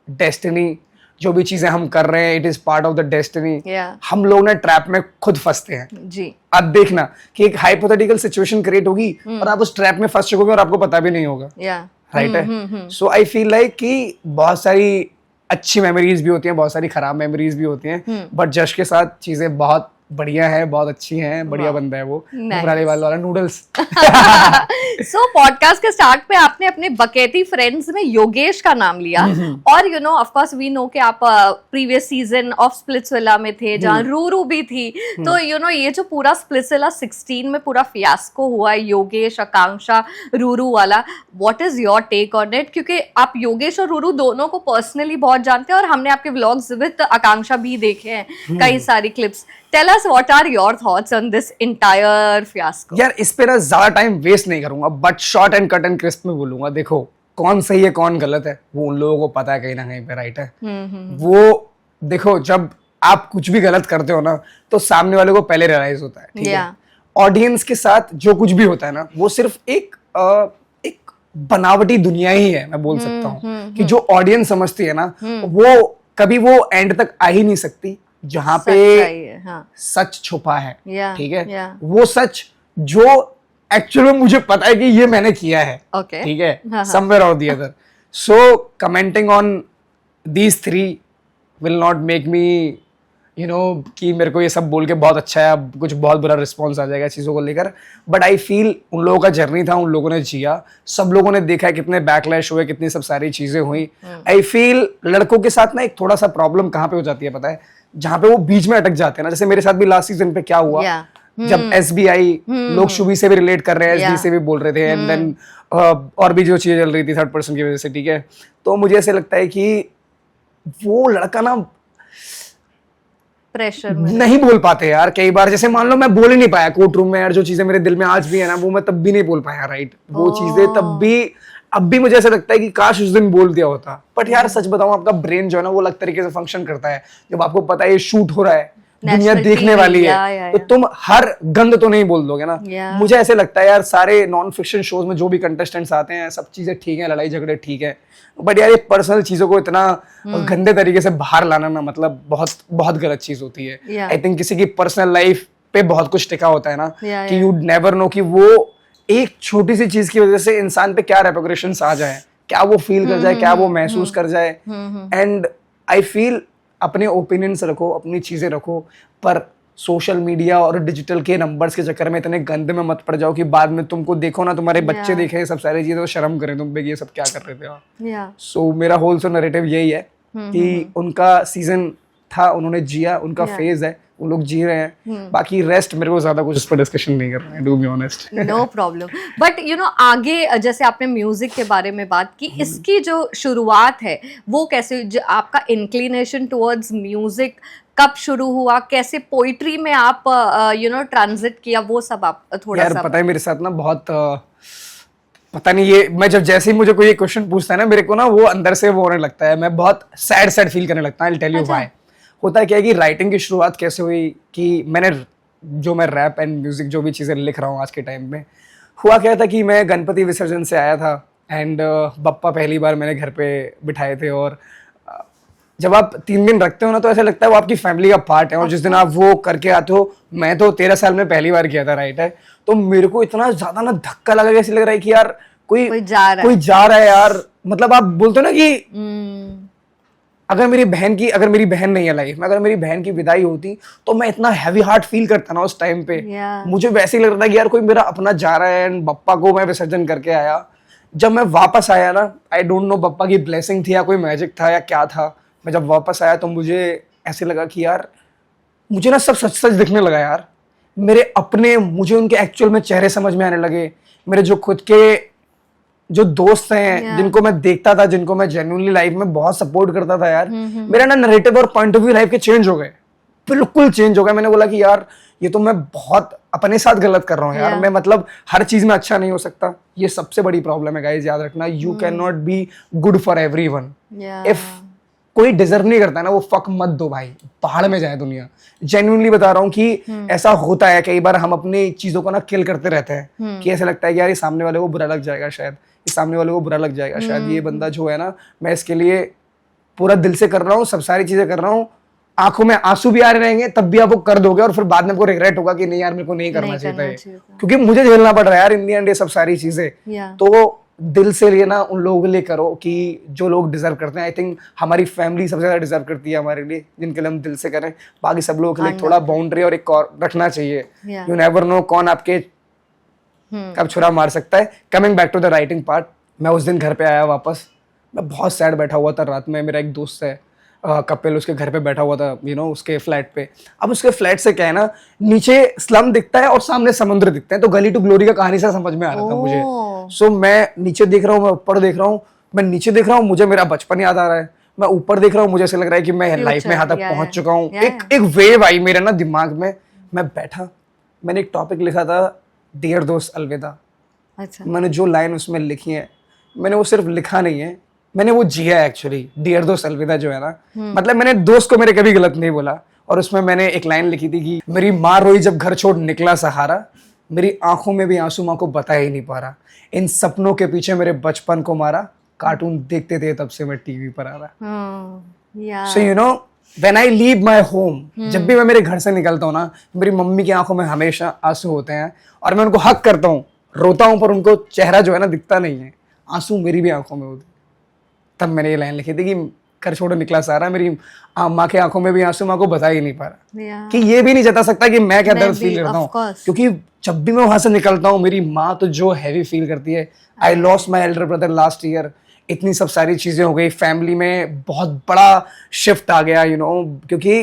Speaker 2: डेस्टिनी। जो भी चीजें हम कर रहे हैं, it is part of the destiny. हम लोग ना ट्रैप में खुद फंसते हैं जी। अब देखना कि एक हाइपोथेटिकल सिचुएशन क्रिएट होगी और आप उस ट्रैप में फंस चुकोगे और आपको पता भी नहीं होगा, राइट है? सो आई फील लाइक कि बहुत सारी अच्छी मेमोरीज भी होती हैं, बहुत सारी खराब मेमोरीज भी होती हैं, बट जश के साथ चीजें बहुत बढ़िया है, बहुत अच्छी हैं, बढ़िया बंदा है वो, घबराने वाला नूडल्स।
Speaker 1: सो पॉडकास्ट के स्टार्ट पे आपने अपने बकेती फ्रेंड्स में योगेश का नाम लिया, और you know of course we know कि आप प्रीवियस सीजन ऑफ स्प्लिट्सविला में थे, जहाँ रूरू भी थी। तो यू नो ये जो पूरा स्प्लिट्सविला 16 में पूरा फियास्को हुआ है, योगेश, आकांक्षा, रूरू वाला, what is your take on it? क्योंकि आप योगेश और रूरू दोनों को पर्सनली बहुत जानते हैं, और हमने आपके व्लॉग्स विद आकांक्षा भी देखे हैं, कई सारी clips. Tell us what are your thoughts on this entire fiasco? यार
Speaker 2: इस पे ना ज्यादा टाइम वेस्ट नहीं करूंगा, but short and cut and crisp में बोलूंगा। देखो कौन सही है कौन गलत है वो उन लोगों को पता है कहीं ना कहीं पे, राइट है? वो देखो जब आप कुछ भी गलत करते हो ना, तो सामने वाले को पहले रियलाइज होता है, ठीक है? ऑडियंस के साथ जो कुछ भी होता है ना, वो सिर्फ एक बनावटी दुनिया ही है, मैं बोल सकता हूँ कि जो ऑडियंस समझती है ना वो कभी वो एंड तक आ ही नहीं सकती जहां पे
Speaker 1: हाँ.
Speaker 2: सच छुपा है.
Speaker 1: Yeah,
Speaker 2: ठीक है,
Speaker 1: yeah.
Speaker 2: वो सच जो एक्चुअली में मुझे पता है कि ये मैंने किया है.
Speaker 1: Okay.
Speaker 2: ठीक है,
Speaker 1: हाँ.
Speaker 2: समवेयर और the other. So commenting on these three will not make me कि मेरे को ये सब बोल के बहुत अच्छा है, अब कुछ बहुत बुरा रिस्पॉन्स आ जाएगा चीज़ों को लेकर. बट आई फील उन लोगों का जर्नी था, उन लोगों ने जिया, सब लोगों ने देखा है कितने बैकलैश हुए, कितनी सब सारी चीज़ें हुई. आई फील लड़कों के साथ ना एक थोड़ा सा प्रॉब्लम कहाँ पे हो जाती है पता है, जहाँ पे वो बीच में अटक जाते हैं ना. जैसे मेरे साथ भी लास्ट सीजन पे क्या हुआ, जब SBI लोग शुभी से भी रिलेट कर रहे हैं, SD से भी बोल रहे थे, एंड देन और भी जो चीजें चल रही थी थर्ड पर्सन की वजह से. ठीक है, तो मुझे ऐसे लगता है कि वो लड़का ना
Speaker 1: प्रेशर
Speaker 2: नहीं बोल पाते यार कई बार. जैसे मान लो मैं बोल ही नहीं पाया कोर्ट रूम में यार, जो चीजें मेरे दिल में आज भी है ना वो मैं तब भी नहीं बोल पाया. राइट, वो चीजें तब भी अब भी मुझे ऐसा लगता है कि काश उस दिन बोल दिया होता. बट यार सच बताऊं, आपका ब्रेन जो है ना वो अलग तरीके से फंक्शन करता है. जब आपको पता है ये शूट हो रहा है, दुनिया देखने वाली है, तो तुम हर गंद तो नहीं बोल दोगे ना. मुझे ऐसे लगता है यार सारे नॉन फिक्शन शोज में जो भी कंटेस्टेंट्स आते हैं सब चीजें ठीक है, लड़ाई झगड़े ठीक है, बट यार ये पर्सनल चीजों को इतना गंदे तरीके से बाहर लाना ना मतलब बहुत बहुत गलत चीज होती है. आई थिंक किसी की पर्सनल लाइफ पे बहुत कुछ टिका होता है ना, कि यू नेवर नो कि वो एक छोटी सी चीज की वजह से इंसान पे क्या रेपरकशंस आ जाए, क्या वो फील कर जाए, क्या वो महसूस कर जाए. एंड आई फील अपने ओपिनियंस रखो, अपनी चीजें रखो, पर सोशल मीडिया और डिजिटल के नंबर्स के चक्कर में इतने गंदे में मत पड़ जाओ कि बाद में तुमको देखो ना, तुम्हारे बच्चे देखें सब सारी चीजें तो शर्म करें तुम पे कि ये सब क्या कर रहे थे आप. सो मेरा होल सो नैरेटिव यही है कि उनका सीजन था, उन्होंने जिया, उनका फेज है, वो लोग जी रहे हैं. बाकी रेस्ट मेरे को ज्यादा कुछ इस पर डिस्कशन नहीं करना है, to be honest.
Speaker 1: No problem. But आगे जैसे आपने म्यूजिक के बारे में बात की, इसकी जो शुरुआत है वो कैसे, आपका इंक्लिनेशन टुवर्ड्स म्यूजिक कब शुरू हुआ, कैसे पोइट्री में आप ट्रांजिट किया, वो सब आप थोड़ा
Speaker 2: यार पता है मेरे साथ ना बहुत पता नहीं, ये मैं जब जैसे ही मुझे कोई ये क्वेश्चन पूछता है ना मेरे को ना वो अंदर से वो होने लगता है, मैं बहुत सैड फील करने लगता है. I tell you why. होता है क्या है कि राइटिंग की शुरुआत कैसे हुई कि मैं रैप एंड म्यूजिक जो भी चीज़ें लिख रहा हूँ आज के टाइम में, हुआ क्या था कि मैं गणपति विसर्जन से आया था एंड बप्पा पहली बार मैंने घर पे बिठाए थे. और जब आप 3 दिन रखते हो ना तो ऐसा लगता है वो आपकी फैमिली का पार्ट है. और जिस दिन आप वो करके आते हो, मैं तो 13 साल में पहली बार किया था. राइट है, तो मेरे को इतना ज्यादा ना धक्का लगा, कैसे लग रहा है कि यार कोई जा रहा है यार. मतलब आप बोलते हो ना कि अगर मेरी बहन नहीं है लाइफ में, अगर मेरी बहन की विदाई होती तो मैं इतना हैवी हार्ट फील करता ना उस टाइम पे. मुझे वैसे ही लग रहा था कि यार कोई मेरा अपना जा रहा है. एंड बप्पा को मैं विसर्जन करके आया. जब मैं वापस आया ना, आई डोंट नो बप्पा की ब्लेसिंग थी या कोई मैजिक था या क्या था, मैं जब वापस आया तो मुझे ऐसे लगा कि यार मुझे ना सब सच सच दिखने लगा यार. मेरे अपने मुझे उनके एक्चुअल में चेहरे समझ में आने लगे. मेरे जो खुद के जो दोस्त हैं जिनको मैं देखता था, जिनको मैं जेन्युइनली लाइफ में बहुत सपोर्ट करता था यार, मेरा ना नैरेटिव और पॉइंट ऑफ व्यू लाइफ के चेंज हो गए, बिल्कुल चेंज हो गए. मैंने बोला कि यार ये तो मैं बहुत अपने साथ गलत कर रहा हूँ यार. मैं मतलब हर चीज में अच्छा नहीं हो सकता. ये सबसे बड़ी प्रॉब्लम है गाइस, याद रखना. You can not be good for everyone. If कोई डिजर्व नहीं करता है ना, वो फक मत दो भाई, पहाड़ में जाए दुनिया. जेन्युइनली बता रहा हूँ कि ऐसा होता है कई बार. हम अपनी चीजों को ना किल करते रहते हैं कि ऐसा लगता है कि यार ये सामने वाले को बुरा लग जाएगा शायद, ये सामने वाले को बुरा लग जाएगा शायद, ये बंदा जो है ना, मैं इसके लिए पूरा दिल से कर रहा हूँ, सब सारी चीजें कर रहा हूँ, आंखों में आंसू भी आ रहे रहेंगे तब भी आप वो कर दोगे और फिर बाद में आपको रिग्रेट होगा कि नहीं यार मेरे को नहीं करना चाहिए था, क्योंकि मुझे झेलना पड़ रहा है यार इन दी एंड ये सब सारी चीजें. तो दिल से लेना उन लोगों के लिए करो कि जो लोग डिजर्व करते हैं. आई थिंक हमारी फैमिली सबसे ज्यादा डिजर्व करती है हमारे लिए, जिनके लिए हम दिल से करें. बाकी सब लोगों के लिए थोड़ा बाउंड्री और एक रखना चाहिए. यू नेवर नो कौन आपके कब छुरा मार सकता है. Coming back to the writing part, मैं उस दिन घर पे आया वापस, मैं बहुत सैड बैठा हुआ था रात में. मेरा एक दोस्त है कपिल, उसके घर पे बैठा हुआ था उसके फ्लैट पे. अब उसके फ्लैट से क्या है ना, नीचे स्लम दिखता है और सामने समुद्र दिखता है, तो गली टू ग्लोरी का कहानी सा समझ में आ रहा था मुझे. सो मैं नीचे देख रहा हूँ, मैं ऊपर देख रहा हूँ. मैं नीचे देख रहा हूँ, मुझे मेरा बचपन याद आ रहा है. मैं ऊपर देख रहा हूँ, मुझे ऐसा लग रहा है कि मैं लाइफ में यहाँ तक पहुंच चुका हूँ. एक वेव आई मेरे ना दिमाग में. मैं बैठा, मैंने एक टॉपिक लिखा था, डियर दोस्त अलविदा. मैंने जो लाइन उसमें लिखी है, मैंने वो सिर्फ लिखा नहीं है, मैंने वो जिया एक्चुअली. डियर दोस्त अलविदा जो है ना, मतलब मैंने दोस्त को मेरे कभी गलत नहीं बोला. और उसमें मैंने एक लाइन लिखी थी कि मेरी माँ रोई जब घर छोड़ निकला सहारा, मेरी आंखों में भी आंसू माँ को बता ही नहीं पा रहा। इन सपनों के पीछे मेरे बचपन को मारा, कार्टून देखते थे तब से मैं टीवी पर आ रहा।
Speaker 1: या
Speaker 2: so you know when I leave my home, जब भी मैं मेरे घर से निकलता हूँ ना, मेरी मम्मी की आंखों में हमेशा आंसू होते हैं और मैं उनको हक करता हूँ, रोता हूँ, पर उनको चेहरा जो है ना दिखता नहीं है, आंसू मेरी भी आंखों में होते। तब मैंने ये लाइन लिखी थी कि घर छोड़ो निकला सारा, मेरी माँ की आंखों में भी आंसू, माँ को बता ही नहीं पा रहा
Speaker 1: या
Speaker 2: कि ये भी नहीं जता सकता कि मैं क्या
Speaker 1: मैं
Speaker 2: दर्द
Speaker 1: भी,
Speaker 2: फील करता
Speaker 1: of
Speaker 2: हूँ,
Speaker 1: course.
Speaker 2: क्योंकि जब भी मैं वहां से निकलता हूँ मेरी माँ तो जो हैवी फील करती है। I lost my elder brother last year, इतनी सब सारी चीजें हो गई, फैमिली में बहुत बड़ा शिफ्ट आ गया, यू नो, क्योंकि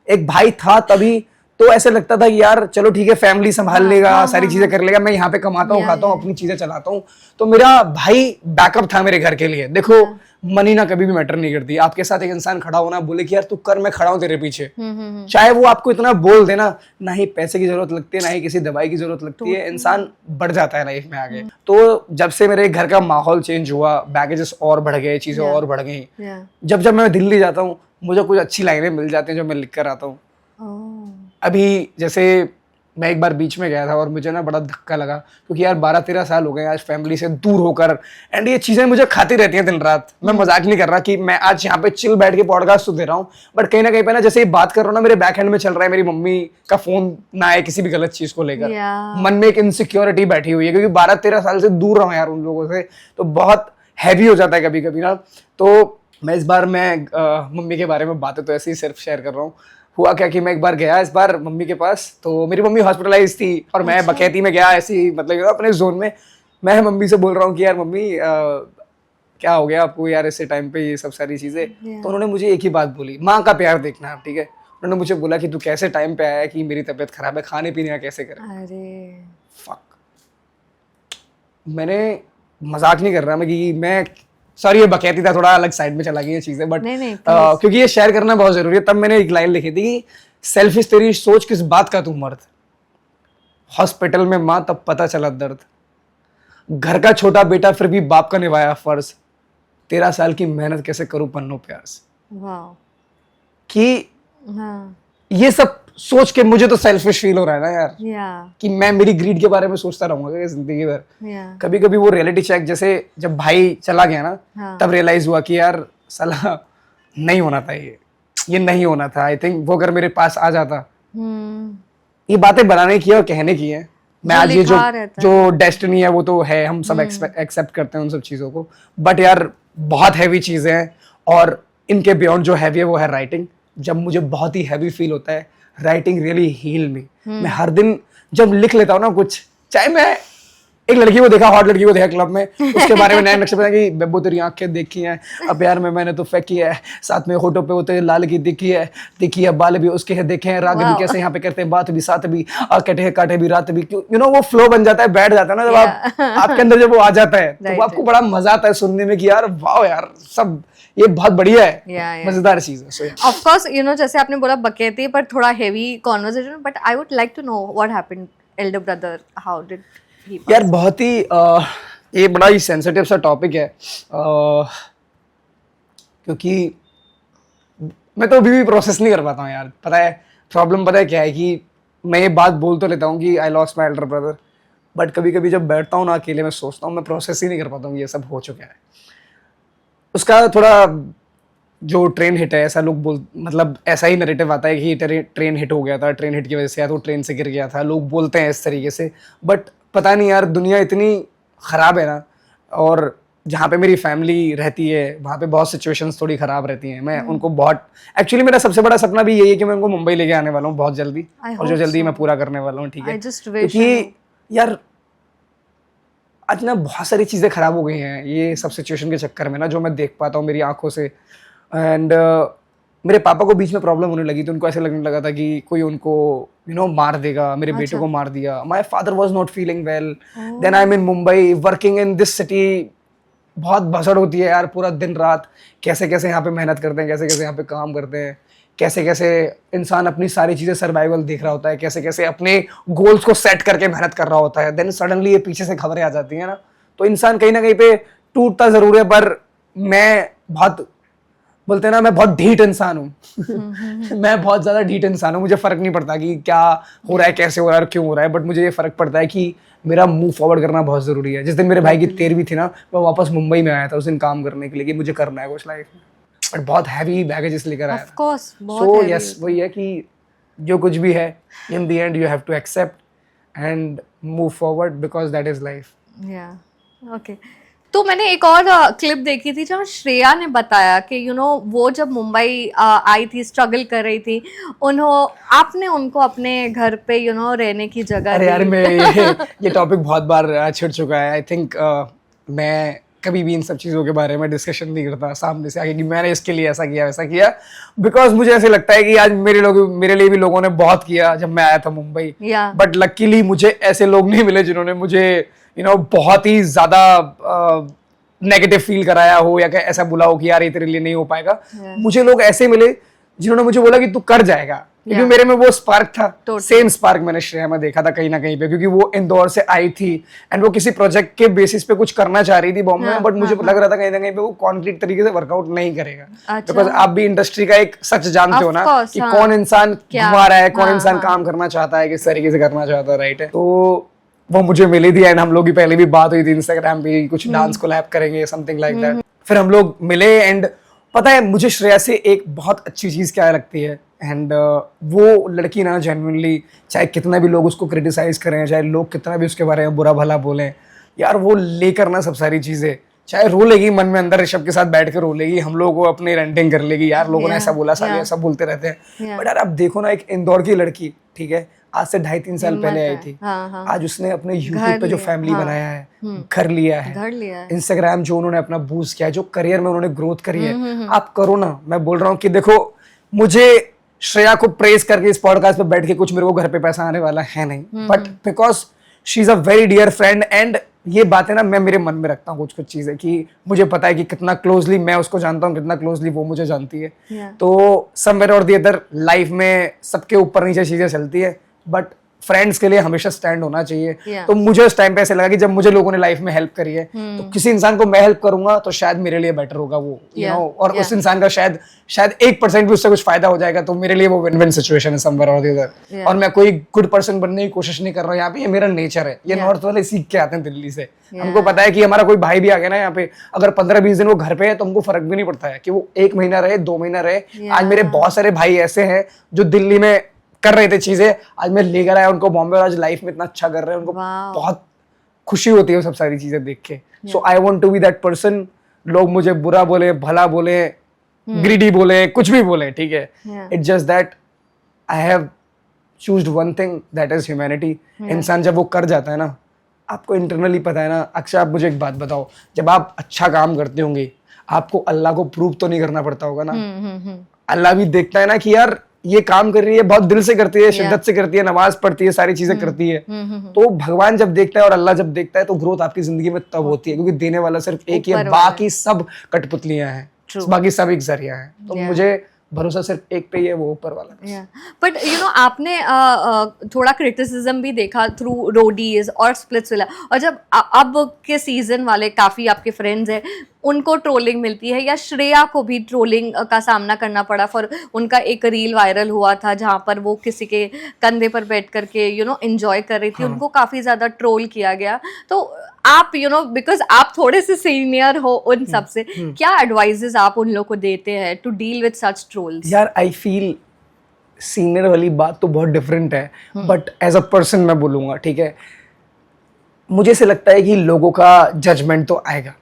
Speaker 2: एक भाई था तभी तो ऐसे लगता था कि यार चलो ठीक है फैमिली संभाल लेगा, सारी चीजें कर लेगा, मैं यहाँ पे कमाता हूँ, खाता हूँ, अपनी चीजें चलाता हूँ, तो मेरा भाई बैकअप था मेरे घर के लिए। देखो मनी ना कभी भी मैटर नहीं करती, आपके साथ एक इंसान खड़ा होना, बोले कि यार तू कर, मैं खड़ा हूँ तेरे पीछे, चाहे वो आपको इतना बोल देना, ना ही पैसे की जरूरत लगती है, ना ही किसी दवाई की जरूरत लगती है, इंसान बढ़ जाता है लाइफ में आगे। तो जब से मेरे घर का माहौल चेंज हुआ, बैगेजेस और बढ़ गए, चीजें और बढ़ गई,
Speaker 1: या
Speaker 2: जब जब मैं दिल्ली जाता हूँ मुझे कुछ अच्छी लाइनें मिल जाती हैं जो मैं लिख कर आता हूँ। अभी जैसे मैं एक बार बीच में गया था और मुझे ना बड़ा धक्का लगा, क्योंकि यार 12-13 साल हो गए आज फैमिली से दूर होकर, एंड ये चीजें मुझे खाती रहती हैं दिन रात। मैं मजाक नहीं कर रहा कि मैं आज यहाँ पे चिल बैठ के पॉडकास्ट तो दे रहा हूँ, बट कहीं ना कहीं पे ना जैसे ये बात कर रहा हूँ ना, मेरे बैक हैंड में चल रहा है मेरी मम्मी का फोन ना आए किसी भी गलत चीज को लेकर, मन में एक इनसिक्योरिटी बैठी हुई है, क्योंकि 12-13 साल से दूर रहा हूँ यार उन लोगों से, तो बहुत हैवी हो जाता है कभी कभी ना। तो मैं इस बार मम्मी के बारे में बातें तो ऐसे ही सिर्फ शेयर कर रहा हूँ। हुआ क्या कि मैं एक बार गया इस बार मम्मी के पास, तो मेरी मम्मी हॉस्पिटलाइज थी और मैं बकैती में गया ऐसे ही, मतलब अपने जोन में। मैं मम्मी से बोल रहा हूँ कि यार मम्मी क्या हो गया आपको यार ऐसे टाइम पे, ये सब सारी चीजें। तो उन्होंने मुझे एक ही बात बोली, माँ का प्यार देखना आप, ठीक है। उन्होंने मुझे बोला कि तू कैसे टाइम पे आया कि मेरी तबीयत खराब है, खाने पीने का कैसे करें।
Speaker 1: अरे
Speaker 2: फक, मैंने मजाक नहीं कर रहा मैं कि मैं, सॉरी ये बकैती था, थोड़ा अलग साइड में चला गई ये चीजें, बट
Speaker 1: नहीं,
Speaker 2: क्योंकि ये शेयर करना बहुत जरूरी है। तब मैंने एक लाइन लिखी थी कि सेल्फिश तेरी सोच किस बात का तू मर्द, हॉस्पिटल में माँ तब पता चला दर्द, घर का छोटा बेटा फिर भी बाप का निभाया फर्ज, 13 साल की मेहनत कैसे करूं पन्नों प्यार से।
Speaker 1: वाह,
Speaker 2: कि
Speaker 1: हाँ,
Speaker 2: ये सब सोच के मुझे तो सेल्फिश फील हो रहा है ना यार,
Speaker 1: या
Speaker 2: कि मैं मेरी ग्रीड के बारे में सोचता रहूंगा जिंदगी भर।
Speaker 1: या
Speaker 2: कभी कभी वो रियलिटी चेक, जैसे जब भाई चला गया ना,
Speaker 1: हाँ।
Speaker 2: तब रियलाइज हुआ कि यार साला नहीं होना था, ये नहीं होना था। आई थिंक वो अगर मेरे पास आ जाता, ये बातें बनाने की है और कहने की है, मैं
Speaker 1: जो
Speaker 2: आज ये
Speaker 1: लिखा रहता
Speaker 2: जो डेस्टिनी है वो तो है, हम सब एक्सेप्ट करते हैं उन सब चीजों को, बट यार बहुत हैवी चीजें हैं, और इनके बियॉन्ड जो हैवी है वो है राइटिंग। जब मुझे बहुत ही हैवी फील होता है, राइटिंग रियली हील मी। मैं हर दिन जब लिख लेता हूँ ना कुछ, चाहे मैं एक लड़की को देखा, हॉट लड़की को देखा क्लब में, उसके बारे में नए नक्शे पता कि बेबो तेरी आंखें देखी हैं, अब यार में मैंने तो फेंकी है, साथ में होठों पे वो तेरे लाल की दिखी है, बाल भी उसके है देखे हैं, राग भी कैसे यहाँ पे करते हैं, बात भी साथ भी, कटे हैं काटे भी रात भी, यू नो वो फ्लो बन जाता है, बैठ जाता है ना जब आपके अंदर जब वो आ जाता है, तो आपको बड़ा मजा आता है सुनने में कि यार वाह यार सब ये बहुत बढ़िया है, मजेदार चीज है।
Speaker 1: ऑफ कोर्स यू नो, जैसे आपने बोला बकैती पर थोड़ा heavy conversation, but I would like to know what happened elder brother, how did he
Speaker 2: यार बहुत ही ये बड़ा ही सेंसिटिव सा टॉपिक है, क्योंकि मैं तो अभी भी प्रोसेस नहीं कर पाता हूँ यार। पता है प्रॉब्लम पता है क्या है कि मैं ये बात बोल तो लेता हूँ कि I lost my elder brother, but कभी कभी जब बैठता हूँ ना अकेले, मैं सोचता हूँ, मैं प्रोसेस ही नहीं कर पाता हूँ ये सब हो चुका है। उसका थोड़ा जो ट्रेन हिट है, ऐसा लोग मतलब ऐसा ही नैरेटिव आता है कि ट्रेन हिट हो गया था, ट्रेन हिट की वजह से या तो ट्रेन से गिर गया था, लोग बोलते हैं इस तरीके से, बट पता नहीं यार दुनिया इतनी ख़राब है ना, और जहाँ पे मेरी फैमिली रहती है वहाँ पे बहुत सिचुएशंस थोड़ी ख़राब रहती हैं। मैं उनको बहुत, एक्चुअली मेरा सबसे बड़ा सपना भी यही है कि मैं उनको मुंबई लेके आने वाला हूँ बहुत जल्दी, और जो जल्दी मैं पूरा करने वाला हूँ, ठीक है। क्योंकि यार आज ना बहुत सारी चीज़ें ख़राब हो गई हैं ये सब सिचुएशन के चक्कर में ना, जो मैं देख पाता हूँ मेरी आंखों से। एंड मेरे पापा को बीच में प्रॉब्लम होने लगी, तो उनको ऐसे लगने लगा था कि कोई उनको यू नो मार देगा, मेरे बेटे को मार दिया। My father was not feeling well, then I am in Mumbai working in this city. बहुत भसड़ होती है यार, पूरा दिन रात कैसे कैसे यहाँ पे मेहनत करते हैं, कैसे कैसे यहाँ पे काम करते हैं, कैसे कैसे इंसान अपनी सारी चीज़ें सर्वाइवल देख रहा होता है, कैसे कैसे अपने गोल्स को सेट करके मेहनत कर रहा होता है, देन सडनली ये पीछे से खबरें आ जाती हैं ना, तो इंसान कहीं ना कहीं पे टूटता ज़रूर है। पर मैं बहुत बोलते हैं ना, मैं बहुत ढीठ इंसान हूँ। मैं बहुत ज्यादा ढीठ इंसान हूँ। मुझे फर्क नहीं पड़ता कि क्या हो रहा है, कैसे हो रहा है और क्यों हो रहा है, बट मुझे ये फर्क पड़ता है कि मेरा मूव फॉरवर्ड करना बहुत जरूरी है। जिस दिन मेरे भाई की 13वीं थी ना, मैं वापस मुंबई में आया था उस दिन काम करने के लिए कि मुझे करना है कुछ लाइफ में, बट बहुत हैवी बैगेजेस लेकर आया
Speaker 1: ऑफ कोर्स
Speaker 2: था।
Speaker 1: बहुत
Speaker 2: सो
Speaker 1: heavy
Speaker 2: यस, वही है कि जो कुछ भी है, in the end you have to accept and move forward because that is life.
Speaker 1: Yeah okay. तो मैंने एक और क्लिप देखी थी जब श्रेया ने बताया कि वो जब मुंबई आई थी, स्ट्रगल कर रही थी, आपने उनको अपने घर पे रहने की जगह
Speaker 2: अरे यार,
Speaker 1: दी।
Speaker 2: मैं ये टॉपिक बहुत बार छिड़ चुका है। आई थिंक मैं कभी भी इन सब चीज़ों के बारे में डिस्कशन नहीं करता सामने से आगे कि मैंने इसके लिए ऐसा किया वैसा किया, बिकॉज मुझे ऐसे लगता है कि आज मेरे लिए भी लोगों ने बहुत किया जब मैं आया था मुंबई, बट लकीली मुझे ऐसे लोग नहीं मिले जिन्होंने मुझे बहुत ही ज्यादा नेगेटिव फील कराया हो या ऐसा बोला हो कि यार ये तेरे लिए नहीं हो पाएगा। मुझे लोग ऐसे मिले जिन्होंने मुझे बोला कि तू कर जाएगा, क्योंकि मेरे में वो स्पार्क था। सेम स्पार्क मैंने श्रेया में देखा था कहीं ना कहीं पे, क्योंकि वो इंदौर से आई थी एंड वो किसी प्रोजेक्ट के बेसिस पे कुछ करना चाह रही थी बॉम्बे में, बट मुझे लग रहा था कहीं ना कहीं पे वो कॉन्क्रीट तरीके से वर्कआउट नहीं करेगा। बिकॉज आप भी इंडस्ट्री का एक सच जानते हो ना कि कौन इंसान घुमा रहा है, कौन इंसान काम करना चाहता है, किस तरीके से करना चाहता है, राइट है। तो वो मुझे मिली थी एंड हम लोग की पहले भी बात हुई थी इंस्टाग्राम पे, कुछ डांस कोलैब करेंगे समथिंग लाइक दैट। फिर हम लोग मिले एंड पता है मुझे श्रेया से एक बहुत अच्छी चीज क्या लगती है, एंड वो लड़की ना जेन्युइनली, चाहे कितना भी लोग उसको क्रिटिसाइज करें, चाहे लोग कितना भी उसके बारे में बुरा भला बोलें, यार वो लेकर ना सब सारी चीजें, चाहे रो लेगी मन में अंदर, ऋषभ के साथ बैठ कर रो लेगी, हम लोगों को अपनी रेंटिंग कर लेगी, यार लोगों ने ऐसा बोला, सारे ऐसा बोलते रहते हैं, बट यार आप देखो ना, एक इंदौर की लड़की, ठीक है, आज से 2.5-3 साल पहले आई थी, आज उसने अपने यूट्यूब पे जो फैमिली बनाया है, घर लिया है, इंस्टाग्राम जो उन्होंने अपना बूस्ट किया है, जो करियर में उन्होंने ग्रोथ करी है, आप करो ना। मैं बोल रहा हूँ कि देखो, मुझे श्रेया को प्रेज करके इस पॉडकास्ट पे बैठ के कुछ मेरे को घर पे पैसा आने वाला है नहीं, but because she is a very dear friend and ये बातें ना मैं मेरे मन में रखता हूँ कुछ चीजें, कि मुझे पता है कि कितना क्लोजली मैं उसको जानता हूँ, कितना क्लोजली वो मुझे जानती है। तो समवेयर और द अदर लाइफ में सबके ऊपर नीचे चीजें चलती है, बट फ्रेंड्स के लिए हमेशा स्टैंड होना चाहिए। तो मुझे उस टाइम पे ऐसे लगा कि जब मुझे लोगों ने लाइफ में हेल्प करी है, तो किसी इंसान को मैं हेल्प करूंगा तो शायद मेरे लिए बेटर होगा वो, और उस इंसान का शायद 1% भी उससे कुछ फायदा हो जाएगा, तो मेरे लिए वो विन विन सिचुएशन है समवेयर और द अदर। और मैं कोई गुड पर्सन बनने की कोशिश नहीं कर रहा हूँ यहाँ पे, ये मेरा नेचर है। ये नॉर्थ वाले सीख के आते हैं दिल्ली से, हमको पता है कि हमारा कोई भाई भी आ गया ना यहाँ पे, अगर 15-20 दिन वो घर पे है तो हमको फर्क भी नहीं पड़ता है कि वो 1 महीना रहे, 2 महीना रहे। आज मेरे बहुत सारे भाई ऐसे हैं जो दिल्ली में कर रहे थे चीजें, आज मैं लेकर आया उनको बॉम्बे, और आज लाइफ में इतना अच्छा कर रहे हैं, उनको बहुत खुशी होती है सब सारी चीजें देख के। So I want to be that person. लोग मुझे बुरा बोले, भला बोले, ग्रीडी बोले, कुछ भी बोले, ठीक है, it's just that I have choosed one thing, that is humanity. इंसान जब वो कर जाता है ना, आपको इंटरनली पता है ना। अक्षय, आप मुझे एक बात बताओ, जब आप अच्छा काम करते होंगे, आपको अल्लाह को प्रूव तो नहीं करना पड़ता होगा ना। अल्लाह भी देखता है ना कि यार ये काम कर रही है, बहुत दिल से करती है, शिद्दत से करती है, नमाज पढ़ती है, सारी चीजें करती है। तो भगवान जब देखता है और अल्लाह जब देखता है, तो ग्रोथ आपकी जिंदगी में तब होती है, क्योंकि देने वाला सिर्फ एक ही है, बाकी सब कठपुतलियां हैं, बाकी सब एक जरिया है। तो मुझे भरोसा सिर्फ एक पे ही है, वो ऊपर वाला।
Speaker 1: बट आपने थोड़ा क्रिटिसिज्म भी देखा थ्रू रोडीज और स्प्लिट्सविला, और जब अब के सीजन वाले काफी आपके फ्रेंड्स हैं, उनको ट्रोलिंग मिलती है, या श्रेया को भी ट्रोलिंग का सामना करना पड़ा फॉर उनका एक रील वायरल हुआ था जहां पर वो किसी के कंधे पर बैठ करके एंजॉय कर रही थी, उनको काफी ज्यादा ट्रोल किया गया। तो आप बिकॉज आप थोड़े से सीनियर हो उन सब से, क्या एडवाइजेस आप उन लोगों को देते हैं to deal with such trolls?
Speaker 2: यार आई फील सीनियर वाली बात तो बहुत डिफरेंट है, बट एज अ पर्सन मैं बोलूंगा, ठीक है, मुझे से लगता है कि लोगों का जजमेंट तो आएगा।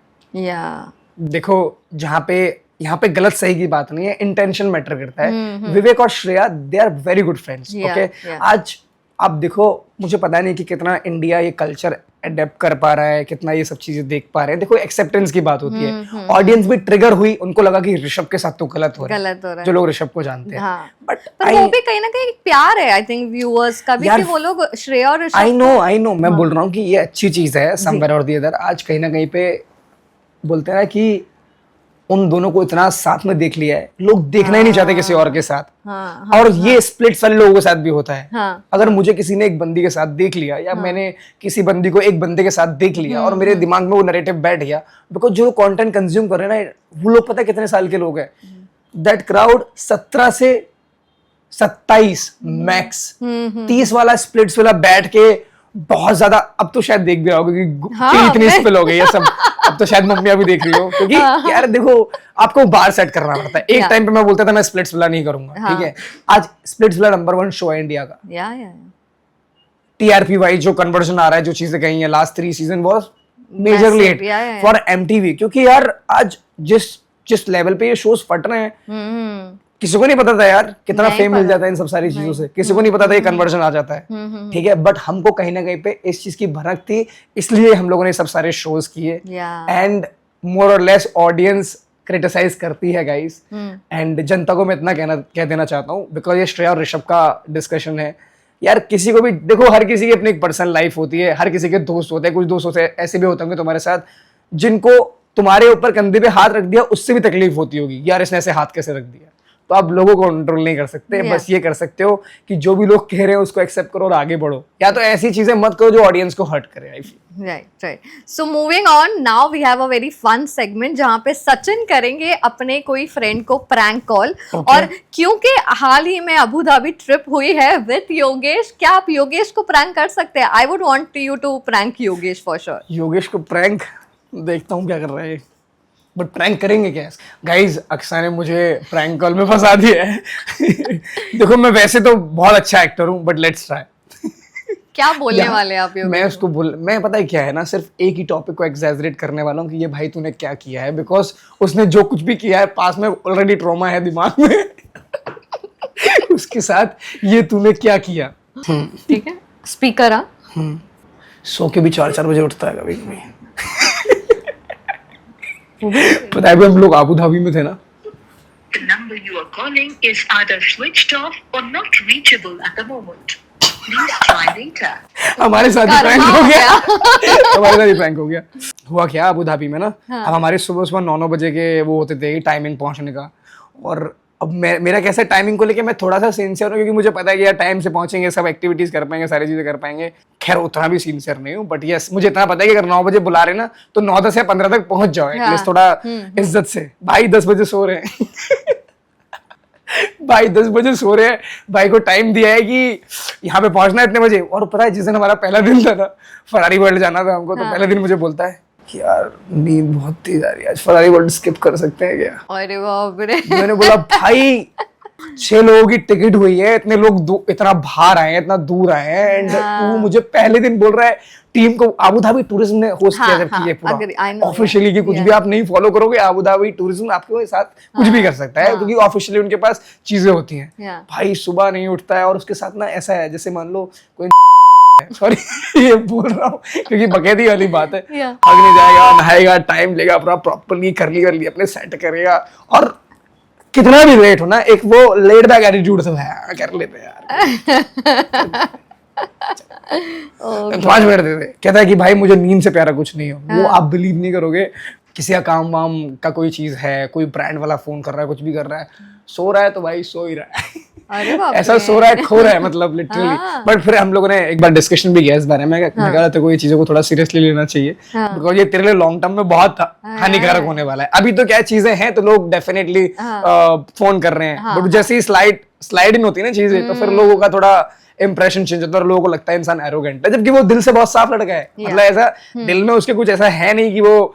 Speaker 2: देखो, यहाँ पे गलत सही की बात नहीं है, इंटेंशन मैटर करता है। विवेक और Shreya, they are very good friends, okay. आज आप देखो, मुझे पता नहीं कि कितना इंडिया ये कल्चर अडेप्ट कर पा रहा है, कितना ये सब चीजें देख पा रहे हैं। देखो, एक्सेप्टेंस की बात होती है, ऑडियंस भी ट्रिगर हुई, उनको लगा कि ऋषभ के साथ तो गलत हो रहा है, जो लोग ऋषभ को जानते हैं।
Speaker 1: बट वो भी कहीं ना कहीं प्यार है, आई थिंक व्यूअर्स का भी, कि वो लोग श्रेया और ऋषभ।
Speaker 2: आई नो मैं बोल रहा हूँ कि ये अच्छी चीज है समवेयर और द अदर। आज कहीं ना कहीं पे बोलते हैं ना कि उन दोनों को इतना साथ में देख लिया है, लोग देखना ही नहीं चाहते किसी और के साथ। और ये स्प्लिट्स वाले लोगों के साथ भी होता है। अगर मुझे किसी ने एक बंदी के साथ देख लिया, या मैंने किसी बंदी को एक बंदे के साथ देख लिया, और मेरे दिमाग में वो नैरेटिव बैठ गया, बिकॉज जो कंटेंट कंज्यूम कर रहे हैं ना, वो लोग पता है कितने साल के लोग हैं, दैट क्राउड 17 से 27 मैक्स 30 वाला स्प्लिट्स वाला बैठ के बहुत ज्यादा, अब तो शायद देख भी रहा होगा कि
Speaker 1: हाँ,
Speaker 2: इतनी स्पिल हो गई है सब। अब तो शायद मम्मियां भी देख रही हो, क्योंकि यार देखो आपको बार सेट करना पड़ता है। एक टाइम पे मैं बोलता था मैं स्प्लिट्स वाला नहीं करूंगा, ठीक है, आज स्प्लिट्स वाला नंबर 1 शो है इंडिया का।
Speaker 1: या
Speaker 2: टीआरपी वाइज जो कन्वर्जन आ रहा है, जो चीजें कही है, last 3 season was majorly hit for MTV, क्योंकि यार आज जिस लेवल पे ये शोज फट रहे हैं, किसी को नहीं पता था यार कितना फेम मिल जाता है इन सब सारी चीजों से, किसी को नहीं पता था ये कन्वर्जन आ जाता है, ठीक है, बट हमको कहीं ना कहीं पे इस चीज की भनक थी, इसलिए हम लोगों ने सब सारे शोज किए, एंड मोर और लेस ऑडियंस क्रिटिसाइज करती है गाइस, एंड जनता को मैं इतना कह देना चाहता हूँ, बिकॉज ये श्रेया और ऋषभ का डिस्कशन है यार। किसी को भी देखो, हर किसी की अपनी एक पर्सनल लाइफ होती है, हर किसी के दोस्त होते हैं, कुछ दोस्त होते ऐसे भी होते होंगे तुम्हारे साथ जिनको तुम्हारे ऊपर कंधे पे हाथ रख दिया उससे भी तकलीफ होती होगी, यार इसने ऐसे हाथ कैसे रख दिया। तो आप लोगों को कंट्रोल नहीं कर सकते, बस ये कर सकते हो कि जो भी लोग कह रहे हैं उसको एक्सेप्ट करो और आगे बढ़ो, या तो ऐसी चीजें मत करो जो ऑडियंस को हर्ट करे। I feel
Speaker 1: right. So moving on, now we have a very fun segment जहां पे सचिन करेंगे अपने कोई फ्रेंड को प्रैंक कॉल, और क्योंकि हाल ही में अबू धाबी ट्रिप हुई है विद योगेश, क्या आप योगेश को प्रैंक कर सकते हैं? I would want you to prank Yogesh for sure.
Speaker 2: Yogesh को प्रैंक देखता हूँ क्या कर रहा है, बट प्रैंक करेंगे क्या गाइज? अक्सा ने मुझे प्रैंक कॉल में फंसा दिया है। देखो मैं वैसे तो बहुत अच्छा एक्टर हूँ, बट लेट्स ट्राई।
Speaker 1: क्या बोलने वाले आप?
Speaker 2: मैं उसको मैं पता है क्या है ना, सिर्फ एक ही टॉपिक को एग्जैजरेट करने वाला हूँ कि ये भाई तूने क्या किया है, बिकॉज उसने जो कुछ भी किया है पास में ऑलरेडी ट्रॉमा है दिमाग में। उसके साथ ये तूने क्या किया,
Speaker 1: ठीक है। स्पीकर हाँ,
Speaker 2: सो के भी 4-4 बजे उठता है कभी कभी। पता है हम लोग आबू धाबी में थे ना,
Speaker 4: The number you are calling is either switched off or not reachable at the moment. Please try later.
Speaker 2: हमारे साथ ही प्रैंक हो गया। हमारे साथ ही प्रैंक हो गया। हुआ क्या अबू धाबी में ना, अब हमारे सुबह 9 बजे के वो होते थे टाइमिंग पहुंचने का, और अब मेरा कैसा टाइमिंग को लेके मैं थोड़ा सा सिंसियर हूँ, क्योंकि मुझे पता है कि यार टाइम से पहुंचेंगे, सब एक्टिविटीज कर पाएंगे, सारी चीजें कर पाएंगे। खैर उतना भी सिंसियर नहीं हूँ, बट यस मुझे इतना पता है कि अगर 9 बजे बुला रहे ना तो 9:10 या 15 तक पहुंच जाओ, एटलीस्ट थोड़ा इज्जत से। भाई 10 बजे सो रहे हैं। भाई 10 बजे सो रहे हैं, भाई को टाइम दिया है कि यहाँ पे पहुंचना है इतने बजे। और पता है जिस दिन हमारा पहला दिन था ना, फरारी वर्ल्ड जाना था हमको, तो पहले दिन मुझे बोलता है कि यार नींद बहुत तेज आ रही है, आज फरारी वर्ल्ड स्किप कर सकते हैं क्या?
Speaker 1: अरे बाप रे।
Speaker 2: मैंने बोला भाई 6 लोगों की टिकट हुई है, इतने लोग इतना बाहर आए हैं, इतना दूर आए हैं, एंड तू मुझे पहले दिन बोल रहा है टीम को। आबू धाबी टूरिज्म ने होस्ट किया जबकि ये पूरा ऑफिशियली कि कुछ भी आप नहीं फॉलो करोगे, आबू धाबी टूरिज्म आपके साथ कुछ भी कर सकता है, क्योंकि ऑफिशियली उनके पास चीजें होती हैं। भाई सुबह नहीं उठता है, और उसके साथ ना ऐसा है जैसे मान लो कोई सॉरी ये बोल रहा हूँ क्योंकि बकैती वाली बात है, भागने जाएगा, नहाएगा, टाइम लेगा, पूरा प्रॉपर्ली कर लिया अपने सेट करेगा, और कितना भी लेट हो ना, एक वो लेट बैक एटीट्यूड से कर लेते यार। 5 मिनट दे दे, कहता है कि भाई मुझे नींद से प्यारा कुछ नहीं हो। वो आप बिलीव नहीं करोगे, किसी का काम वाम का कोई चीज है, कोई ब्रांड वाला फोन कर रहा है, कुछ भी कर रहा है, सो रहा है तो भाई सो ही रहा है।
Speaker 1: अरे बाप
Speaker 2: ऐसा सो रहा है, खो रहा है, मतलब लिटरली। बट फिर हम लोगों ने एक बार डिस्कशन भी किया इस बारे में, मैं कह रहा था ये चीजों को थोड़ा सीरियसली लेना चाहिए, बिकॉज ये तेरे लिए लॉन्ग टर्म में बहुत हानिकारक होने वाला है। अभी तो क्या चीजें हैं तो लोग डेफिनेटली फोन कर रहे हैं, बट जैसे ही स्लाइड इन होती है ना चीजें, तो फिर लोगों का थोड़ा इंप्रेशन चेंज होता है, और लोगों को लगता है इंसान एरोगेंट है, जबकि वो दिल से बहुत साफ लड़का है। मतलब ऐसा दिल में उसके कुछ ऐसा है नहीं कि वो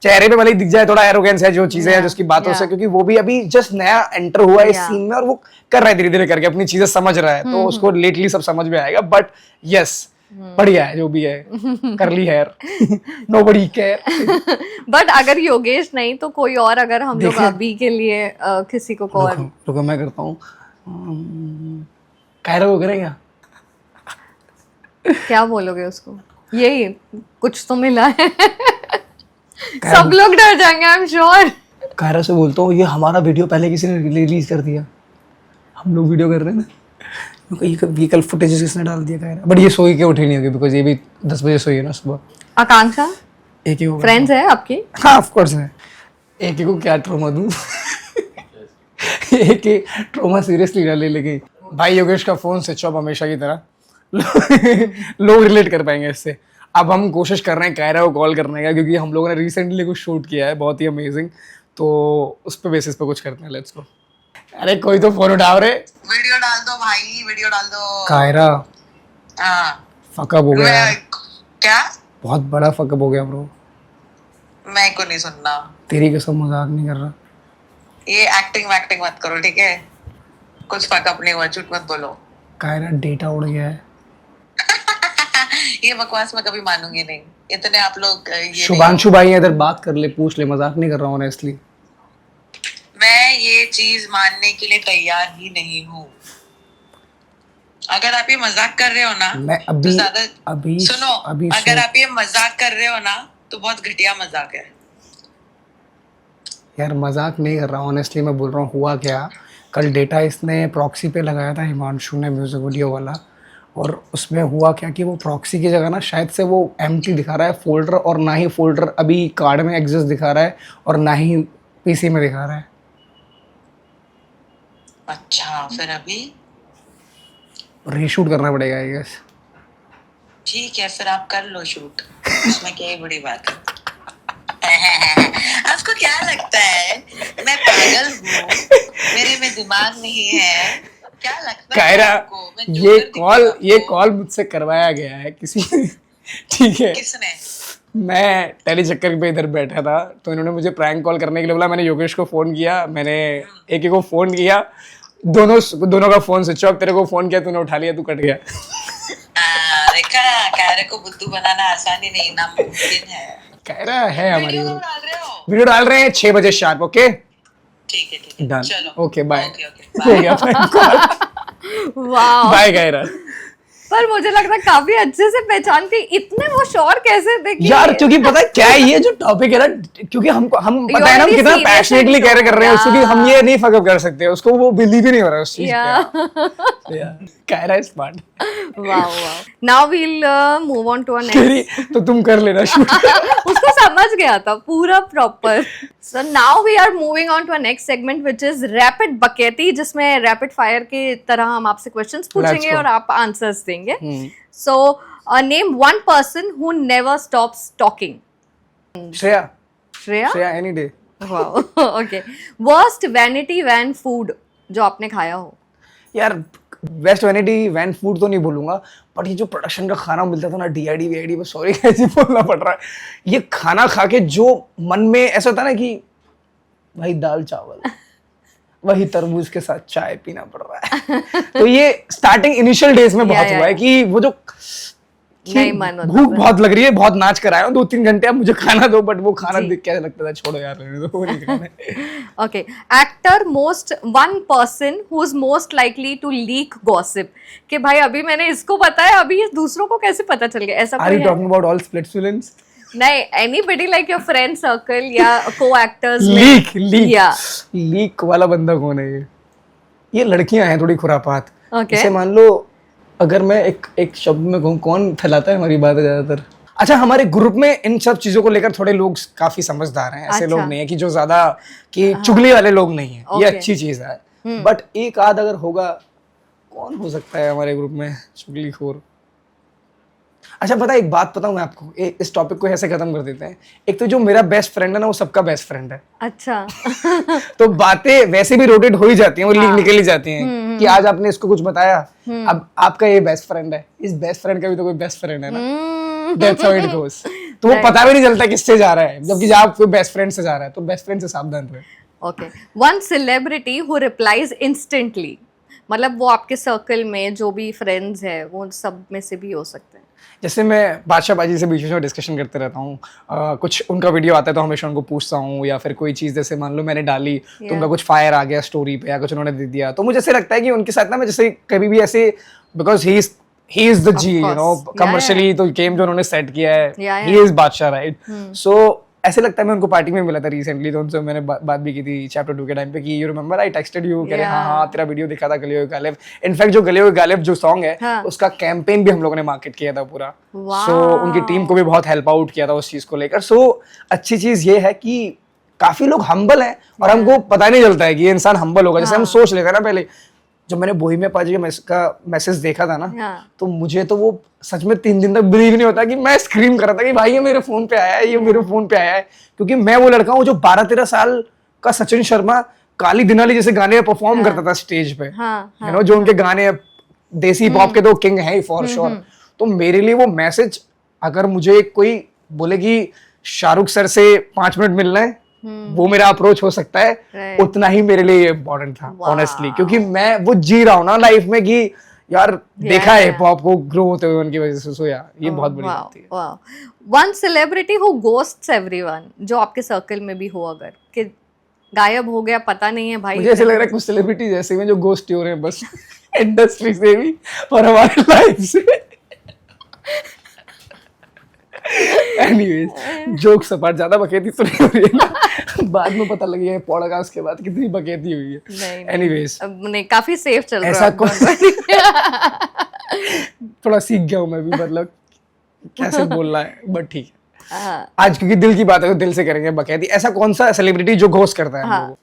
Speaker 2: चेहरे पे भले दिख जाए थोड़ा एरोगेंस है, जो चीजें हैं जिसकी बातों से, क्योंकि वो भी अभी जस्ट नया एंटर हुआ है इस सीन में, और वो कर रहा है धीरे धीरे करके अपनी चीजें समझ रहा है, तो उसको लेटली सब समझ में आएगा। बट यस बढ़िया है जो भी है, curly hair, nobody care.
Speaker 1: But अगर योगेश नहीं तो कोई और, अगर हम लोग अभी के लिए किसी को कॉल,
Speaker 2: रुको मैं करता हूँ, कायरा को करें
Speaker 1: क्या बोलोगे उसको? यही कुछ तो मिला है। सब लोग डर जाएंगे, आई एम श्योर।
Speaker 2: कायरा से बोलता हूँ ये हमारा वीडियो पहले किसी ने रिलीज कर दिया, हम लोग वीडियो कर रहे हैं ना, ये कल फुटेज किसने डाल दिया कायरा। बट ये सोई के उठी नहीं होगी, बिकॉज ये भी 10 बजे सोई है ना सुबह।
Speaker 1: आकांक्षा
Speaker 2: एक ही होगा,
Speaker 1: फ्रेंड्स है आपकी?
Speaker 2: हाँ ऑफ कोर्स है। एक ही को क्या ट्रॉमा दूं? एक ही ट्रॉमा सीरियसली ना ले लेके। भाई योगेश का फोन स्विच ऑफ हमेशा की तरह। लोग रिलेट कर पाएंगे इससे। अब हम कोशिश कर रहे हैं कायरा को कॉल करने का, क्योंकि हम लोगों ने रिसेंटली कुछ शूट किया है बहुत ही अमेजिंग, तो उस पे बेसिस पे कुछ करते हैं, लेट्स गो। अरे कोई तो फोन उठाओ रे।
Speaker 3: वीडियो डाल दो भाई, वीडियो डाल दो।
Speaker 2: कायरा
Speaker 3: हाँ,
Speaker 2: फकअप हो गया यार।
Speaker 3: क्या?
Speaker 2: बहुत बड़ा फकअप हो गया ब्रो।
Speaker 3: मैं को नहीं सुनना।
Speaker 2: तेरी कसम मजाक नहीं कर रहा।
Speaker 3: ये एक्टिंग वैक्टिंग मत करो, ठीक है? कुछ फकअप नहीं हुआ, झूठ मत बोलो।
Speaker 2: कायरा डेटा उड़ गया है।
Speaker 3: ये बकवास मैं कभी मानूंगी नहीं। इतने आप लोग ये
Speaker 2: शुभांशु भाई इधर बात कर ले, पूछ ले, मजाक नहीं कर रहा हूँ ऑनेस्टली।
Speaker 3: मैं ये चीज मानने के लिए तैयार ही नहीं हूँ। अगर आप ये मजाक कर रहे हो ना,
Speaker 2: मैं
Speaker 3: तो
Speaker 2: अभी
Speaker 3: ज्यादा
Speaker 2: अभी
Speaker 3: सुनो,
Speaker 2: अभी
Speaker 3: अगर आप ये मजाक कर रहे हो ना, तो बहुत घटिया मजाक है।
Speaker 2: यार मजाक नहीं कर रहा हूँ ऑनेस्टली, मैं बोल रहा हूँ हुआ क्या। कल डेटा इसने प्रॉक्सी पे लगाया था हिमांशु ने, म्यूजिक वीडियो वाला, और उसमें हुआ क्या कि वो प्रॉक्सी की जगह ना शायद से वो एम्प्टी दिखा रहा है फोल्डर, और ना ही फोल्डर अभी कार्ड में एग्जिस्ट दिखा रहा है और ना ही पीसी में दिखा रहा है।
Speaker 3: अच्छा, फिर अभी
Speaker 2: रीशूट करना पड़ेगा आई गेस।
Speaker 3: ठीक है, फिर आप कर लो शूट, इसमें क्या ही बड़ी बात है। आपको क्या लगता है मैं पागल हूँ? मेरे में दिमाग नहीं है? क्या लगता है
Speaker 2: कायरा
Speaker 3: आपको? मैं जोकर दिखती हूँ
Speaker 2: ये
Speaker 3: आपको?
Speaker 2: कॉल मुझसे करवाया गया है किसी ठीक है,
Speaker 3: किसने?
Speaker 2: मैं टेली चक्कर पे इधर बैठा था, तो इन्होंने मुझे प्रैंक कॉल करने के लिए बोला। मैंने योगेश को फोन किया, मैंने एक को फोन किया, दोनों का फोन स्विच ऑफ। तेरे को फोन किया, तूने उठा लिया, तू कट गया।
Speaker 3: देखा, कायरे को बुद्धू बनाना आसान ही नहीं, नामुमकिन है।
Speaker 2: कायरा है हमारी।
Speaker 3: वीडियो कब डाल रहे हो?
Speaker 2: वीडियो डाल रहे हैं 6 बजे शार्प। ओके
Speaker 3: ठीक है, ठीक है,
Speaker 2: डन।
Speaker 3: चलो
Speaker 2: ओके बाय।
Speaker 3: ओके, ओके,
Speaker 2: हो गया prank call।
Speaker 1: वाह।
Speaker 2: बाय कायरा।
Speaker 1: पर मुझे लगता है काफी अच्छे से पहचान के, इतने वो श्योर कैसे थे कि
Speaker 2: यार क्योंकि पता है क्या है, ये जो टॉपिक है ना, क्योंकि हम पता है ना हम
Speaker 1: already
Speaker 2: कितना
Speaker 1: serious
Speaker 2: पैशनेटली
Speaker 1: and
Speaker 2: कैर कर रहे हैं
Speaker 1: so,
Speaker 2: उसको, कि हम
Speaker 1: yeah.
Speaker 2: ये नहीं फकअप कर सकते, उसको वो बिलीव ही नहीं हो रहा है उस चीज पे।
Speaker 1: Yeah
Speaker 2: Kaira is smart.
Speaker 1: Wow wow. Now we'll move on to a next.
Speaker 2: तेरी तो तुम कर लेना शूट।
Speaker 1: उसको समझ गया था पूरा proper. So now we are moving on to a next segment which is rapid बकेती, जिसमें रैपिड फायर के तरह हम आपसे क्वेश्चंस पूछेंगे
Speaker 2: go.
Speaker 1: और आप आंसर्स देंगे। So name one person who never stops talking.
Speaker 2: Shreya
Speaker 1: Shreya?
Speaker 2: Any day.
Speaker 1: Wow. Okay. Worst vanity van food जो आपने खाया हो।
Speaker 2: यार वेस्ट वैनिटी वैन फूड तो नहीं बोलूंगा, बट ये जो प्रोडक्शन का खाना मिलता था ना, डीआईडी वीआईडी, बस सॉरी कैसे बोलना पड़ रहा है, ये खाना खा के जो मन में ऐसा होता ना कि भाई दाल चावल, वही तरबूज के साथ चाय पीना पड़ रहा है। तो ये स्टार्टिंग इनिशियल डेज में बहुत हुआ है कि वो जो
Speaker 1: नहीं मन होता
Speaker 2: भूख बहुत लग रही है, बहुत नाच कर आया हूँ 2-3 घंटे, अब मुझे खाना दो, बट वो खाना देख क्या लगता था, छोड़ो यार रहने दो, वो नहीं खाना है।
Speaker 1: Okay. Actor one person who is most likely to leak gossip, कि भाई अभी मैंने इसको बताया, अभी ये दूसरों को कैसे पता चल गया, ऐसा
Speaker 2: आर
Speaker 1: कोई
Speaker 2: यू
Speaker 1: है?
Speaker 2: Talking about all splits villains?
Speaker 1: नहीं, anybody like your friend circle या को एक्टर्स।
Speaker 2: लीक वाला बंदा कौन है ये लड़कियां हैं थोड़ी खुरापात।
Speaker 1: Okay.
Speaker 2: जैसे मान लो अगर मैं एक शब्द में कहूँ, कौन फैलाता है हमारी बातें ज्यादातर? अच्छा, हमारे ग्रुप में इन सब चीजों को लेकर थोड़े लोग काफी समझदार हैं, ऐसे
Speaker 1: अच्छा।
Speaker 2: लोग नहीं है कि जो ज्यादा कि चुगली वाले लोग नहीं है। ये
Speaker 1: Okay.
Speaker 2: अच्छी चीज है, बट एक आध अगर होगा, कौन हो सकता है हमारे ग्रुप में चुगलीखोर? अच्छा पता है, एक बात बताऊं मैं आपको, इस टॉपिक को ऐसे खत्म कर देते हैं। एक तो जो मेरा बेस्ट फ्रेंड है ना, वो सबका बेस्ट फ्रेंड है।
Speaker 1: अच्छा।
Speaker 2: तो बातें वैसे भी रोटेट हो ही जाती हैं, वो लीक निकल ही जाती हैं कि आज आपने इसको कुछ बताया, अब आपका ये बेस्ट फ्रेंड है, इस बेस्ट फ्रेंड का भी तो कोई बेस्ट फ्रेंड है ना। That's how it goes. तो वो पता भी नहीं चलता किससे जा रहा है, जबकि जब आप कोई बेस्ट फ्रेंड से जा रहा है तो बेस्ट फ्रेंड से सावधान रहे।
Speaker 1: Okay. One celebrity who replies instantly, मतलब वो आपके सर्कल में जो भी फ्रेंड्स है वो सब में से भी हो सकते हैं।
Speaker 2: जैसे मैं बादशाह बाजी से बीच में डिस्कशन करते रहता हूँ, कुछ उनका वीडियो आता है तो हमेशा उनको पूछता हूँ, या फिर कोई चीज़ जैसे मान लो मैंने डाली तो उनका कुछ फायर आ गया स्टोरी पे या कुछ उन्होंने दे दिया, तो मुझे ऐसे लगता है कि उनके साथ ना मैं जैसे कभी भी ऐसे, because he is the G, you know, commercially तो गेम जो उन्होंने सेट किया है, ही इज बादशाह, राइट? सो ऐसे लगता है, मैं उनको पार्टी में मिला था रिसेंटली, तो उनसे मैंने बात भी की थी चैप्टर 2 के टाइम पे कि you remember I texted you, कह रहे हाँ तेरा वीडियो दिखा था गले हुए गालिब। इनफैक्ट जो गले हुए गालिब जो सॉन्ग है उसका कैंपेन भी हम लोगों ने मार्केट किया था पूरा। सो उनकी टीम को भी बहुत हेल्प आउट किया था उस चीज को लेकर। सो अच्छी चीज ये है कि काफी लोग हम्बल हैं और हमको पता नहीं चलता है कि ये इंसान हम्बल होगा। जैसे हम सोच लेते हैं ना, पहले जब मैंने बोहिमिया पाजी का मैसेज देखा था ना, तो मुझे तो वो सच में 3 दिन तक बिलीव नहीं होता कि मैं स्क्रीम कर रहा था कि भाई ये मेरे फोन पे आया है, ये मेरे फोन पे आया है, क्योंकि मैं वो लड़का हूँ जो 12-13 साल का सचिन शर्मा काली दिनाली जैसे गाने परफॉर्म करता था स्टेज पे, यू नो, जो उनके गाने देसी पॉप के तो किंग है ही फॉर श्योर। तो मेरे लिए वो मैसेज, अगर मुझे कोई बोले कि शाहरुख सर से 5 मिनट मिलना है, वो मेरा अप्रोच हो सकता है, उतना ही मेरे लिए इम्पोर्टेंट था ऑनेस्टली, क्योंकि मैं वो जी रहा हूँ ना लाइफ में कि यार देखा है पॉप को ग्रो होते हुए उनकी वजह से। सो यार ये बहुत बड़ी बात है।
Speaker 1: One celebrity who ghosts everyone, जो आपके सर्कल में भी हो, अगर कि गायब हो गया, पता नहीं है भाई।
Speaker 2: मुझे ऐसा लग रहा है कुछ सेलिब्रिटीज ऐसे में जो गोस्ट हो रहे हैं बस इंडस्ट्री से भी और हमारे लाइफ से। एनीवेज, जोक्स अपार्ट, ज्यादा बकैती तो नहीं हो रही है ना, बाद में पता लगी है पॉडकास्ट के बाद कितनी बकैती हुई है। एनीवेज,
Speaker 1: नहीं, काफी सेफ चल रहा है।
Speaker 2: ऐसा थोड़ा सीख गया हूँ मैं भी, मतलब कैसे बोलना है, बट ठीक है। आज क्योंकि दिल की बात है तो दिल से करेंगे बकैती। ऐसा कौन सा सेलिब्रिटी जो घोस्ट करता है? हम लोगों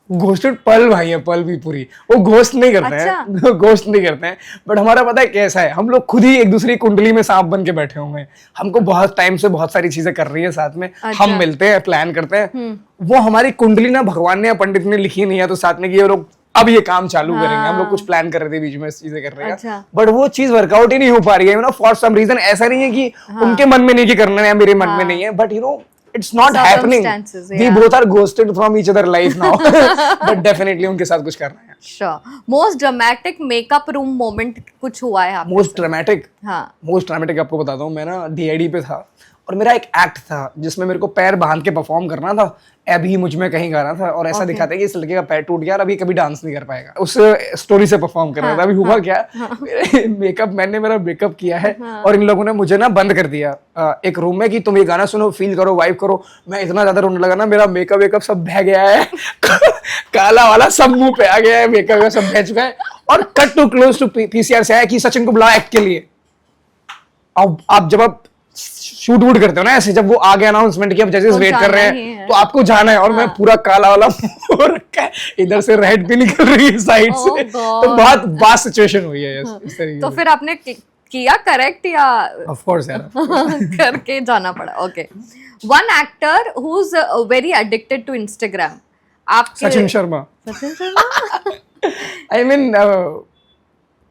Speaker 2: घोस्टेड पल भाई है, पल भी पूरी वो घोस्ट नहीं करते हैं, घोस्ट नहीं करते हैं, बट हमारा पता है कैसा है, हम लोग खुद ही एक दूसरी कुंडली में सांप बन के बैठे हुए हैं। हमको बहुत टाइम से बहुत सारी चीजें कर रही है साथ में, हम मिलते हैं, प्लान करते हैं, वो हमारी कुंडली ना भगवान ने या पंडित ने लिखी नहीं है तो साथ में कि ये लोग अब ये काम चालू करेंगे। हम लोग कुछ प्लान कर रहे थे बीच में चीजें कर रहे हैं, बट वो चीज वर्कआउट ही नहीं हो पा रही है, you know, for some reason. ऐसा नहीं है कि उनके मन में नहीं कि करना है या मेरे मन में नहीं है, but you know it's not happening. We both are ghosted from each other life now. But definitely उनके साथ कुछ करना है।
Speaker 1: Sure. Most dramatic makeup room moment कुछ हुआ है आपके?
Speaker 2: Most dramatic?
Speaker 1: हाँ।
Speaker 2: Most dramatic आपको बताता हूँ, मैं ना DID पे था और मेरा एक एक्ट था जिसमें मेरे को पैर बांध के परफॉर्म करना था। अभी मुझ में कहीं गाना था और ऐसा दिखाता है कि इस लड़के का पैर टूट गया और अभी कभी डांस नहीं कर पाएगा। उस स्टोरी से परफॉर्म कर रहा था। अभी हुआ क्या, मैंने मेरा मेकअप किया है और इन लोगों ने मुझे ना बंद कर दिया एक रूम में कि तुम ये गाना सुनो, फील करो, वाइब करो। मैं इतना ज्यादा रोने लगा ना, मेरा मेकअप सब बह गया है काला वाला सब मुंह पे आ गया है, मेकअप सब बह चुका है। और cut to close to PCR से आया कि सचिन को बुलाओ एक्ट के लिए। अब आप जब आप शूट वूट करते हो ना ऐसे, जब वो आ गया अनाउंसमेंट की अब जजेस वेट कर रहे हैं तो आपको जाना है, और मैं पूरा काला वाला मुंह रखा है, इधर से रेड भी निकल रही है साइड से, तो बहुत बात सिचुएशन हुई है इस तरीके।
Speaker 1: तो फिर आपने किया करेक्ट या
Speaker 2: ऑफ कोर्स यार
Speaker 1: करके जाना पड़ा? Okay. One actor who is very addicted to Instagram, आपके?
Speaker 2: सचिन शर्मा। आई मीन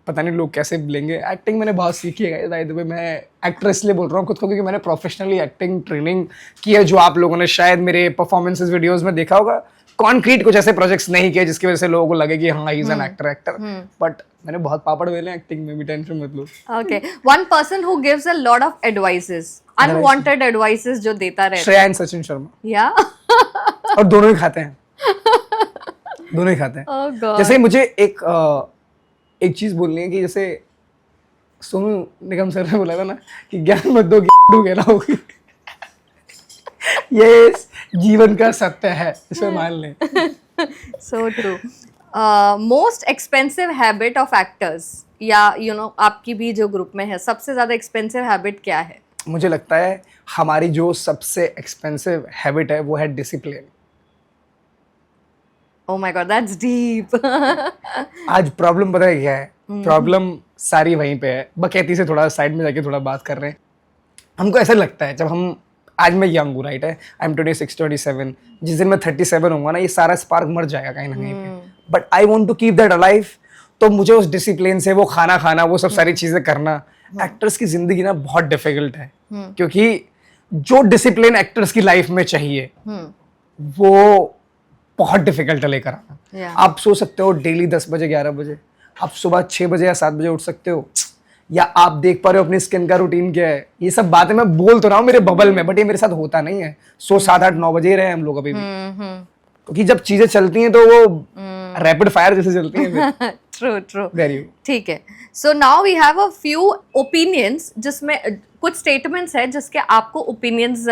Speaker 2: पता नहीं लोग कैसे लेंगे, एक्टिंग मैंने बहुत सीखी है। मैं एक्ट्रेस इसलिए बोल रहा हूँ खुद को क्योंकि मैंने प्रोफेशनली एक्टिंग ट्रेनिंग की है, जो आप लोगों ने शायद मेरे परफॉर्मेंसेस वीडियोस में देखा होगा। कॉन्क्रीट कुछ ऐसे प्रोजेक्ट्स नहीं किए जिसकी वजह से लोगों को लगे कि हाँ he is an actor, but मैंने बहुत पापड़ वेले एक्टिंग में भी, टेंशन मत लो।
Speaker 1: Okay. One person who gives a lot of advices, unwanted advices जो देता रहता है?
Speaker 2: श्रेया एंड सचिन शर्मा।
Speaker 1: या
Speaker 2: और दोनों ही खाते हैं, दोनों ही खाते हैं।
Speaker 1: Oh God.
Speaker 2: जैसे मुझे एक चीज बोलनी है कि जैसे सोनू निगम सर ने बोला था ना कि ज्ञान मत दो कहना होगी। ये जीवन का सत्य है, इसे मान लें।
Speaker 1: So true. Most expensive habit of actors, या यू नो आपकी भी जो ग्रुप में है, सबसे ज्यादा एक्सपेंसिव हैबिट क्या है?
Speaker 2: मुझे लगता है हमारी जो सबसे एक्सपेंसिव हैबिट है वो है discipline.
Speaker 1: Oh my God, that's deep.
Speaker 2: आज प्रॉब्लम पता है क्या है? प्रॉब्लम सारी वहीं पे है, बकैती से थोड़ा साइड में जाके थोड़ा बात कर रहे हैं। हमको ऐसा लगता है जब हम, आज मैं यंग हूँ, राइट है, आई एम 26, 27, जिस दिन मैं 37 होऊंगा ना, ये सारा स्पार्क मर जाएगा कहीं ना कहीं पे, but I want to keep that alive. तो मुझे उस डिसिप्लिन से वो खाना वो सब सारी चीजें करना, एक्टर्स की जिंदगी ना बहुत डिफिकल्ट है, क्योंकि जो डिसिप्लिन एक्टर्स की लाइफ में चाहिए वो बहुत डिफिकल्ट है लेकर आना। आप सो सकते हो डेली 10 बजे 11 बजे, आप सुबह 6 बजे या 7 बजे उठ सकते हो, या आप देख पा रहे हो अपनी स्किन का रूटीन क्या है। ये सब बातें मैं बोल तो रहा हूँ मेरे बबल में, बट ये मेरे साथ होता नहीं है। 7, 8, 9 बजे रहे हम लोग अभी भी, क्योंकि जब चीजें चलती हैं तो वो रैपिड फायर जैसे चलती हैं।
Speaker 1: ट्रू। ठीक है। So now we have a few opinions, जिसमें कुछ स्टेटमेंट्स है जिसके आपको ओपिनियंस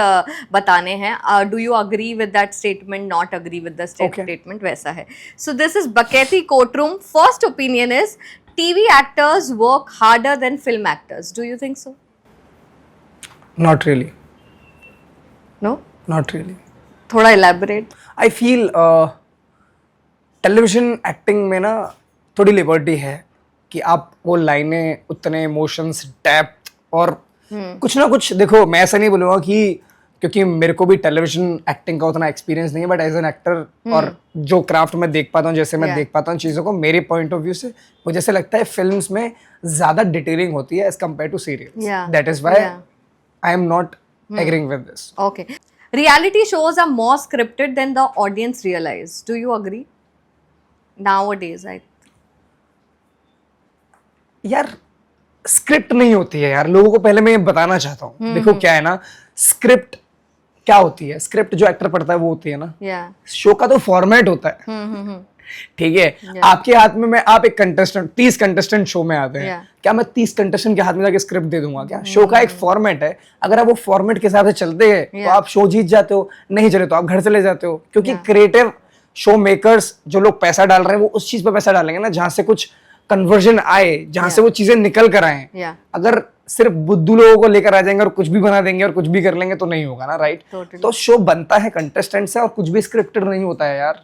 Speaker 1: बताने हैं। Do you agree with that statement, not agree with the statement, वैसा है। सो दिस इज बकैती courtroom. First opinion is TV actors work harder than film actors. Do you think so?
Speaker 2: Not really.
Speaker 1: No?
Speaker 2: Not really.
Speaker 1: थोड़ा elaborate.
Speaker 2: I feel television acting में ना थोड़ी liberty है कि आप वो लाइनें, उतने इमोशंस, डेप्थ और कुछ ना कुछ, देखो मैं ऐसा नहीं बोलूँगा कि क्योंकि मेरे को भी टेलीविजन एक्टिंग का उतना एक्सपीरियंस नहीं है, बट एज एन एक्टर और जो क्राफ्ट में देख पाता हूँ, जैसे मैं देख पाता हूँ चीज़ों को, मेरे पॉइंट ऑफ व्यू से मुझे ऐसे लगता है फिल्म्स में ज़्यादा डिटेलिंग होती है as compared to serials. That is why I am not agreeing with this.
Speaker 1: Okay. Reality shows are more scripted than the audience realize. Do you agree? Nowadays,
Speaker 2: यार स्क्रिप्ट नहीं होती है यार. लोगों को पहले मैं ये बताना चाहता हूँ. देखो क्या है ना, स्क्रिप्ट क्या होती है, स्क्रिप्ट जो एक्टर पढ़ता है वो होती है ना. शो का तो फॉर्मेट होता है. ठीक है, आपके हाथ में आप एक कंटेस्टेंट, 30 कंटेस्टेंट शो में आते हैं, क्या मैं 30 कंटेस्टेंट के हाथ में जाके स्क्रिप्ट दे दूंगा क्या? शो का एक फॉर्मेट है. अगर आप वो फॉर्मेट के हिसाब से चलते हैं तो आप शो जीत जाते हो, नहीं चले तो आप घर चले जाते हो. क्योंकि क्रिएटिव शो मेकर्स, जो लोग पैसा डाल रहे हैं, वो उस चीज पे पैसा डालेंगे ना जहां से कुछ कन्वर्जन आए, जहां से वो चीजें निकल कर आए. अगर सिर्फ बुद्धू लोगों को लेकर आ जाएंगे और कुछ भी बना देंगे और कुछ भी कर लेंगे तो नहीं होगा ना, राइट? तो शो बनता है कंटेस्टेंट से और कुछ भी स्क्रिप्टेड नहीं होता है यार.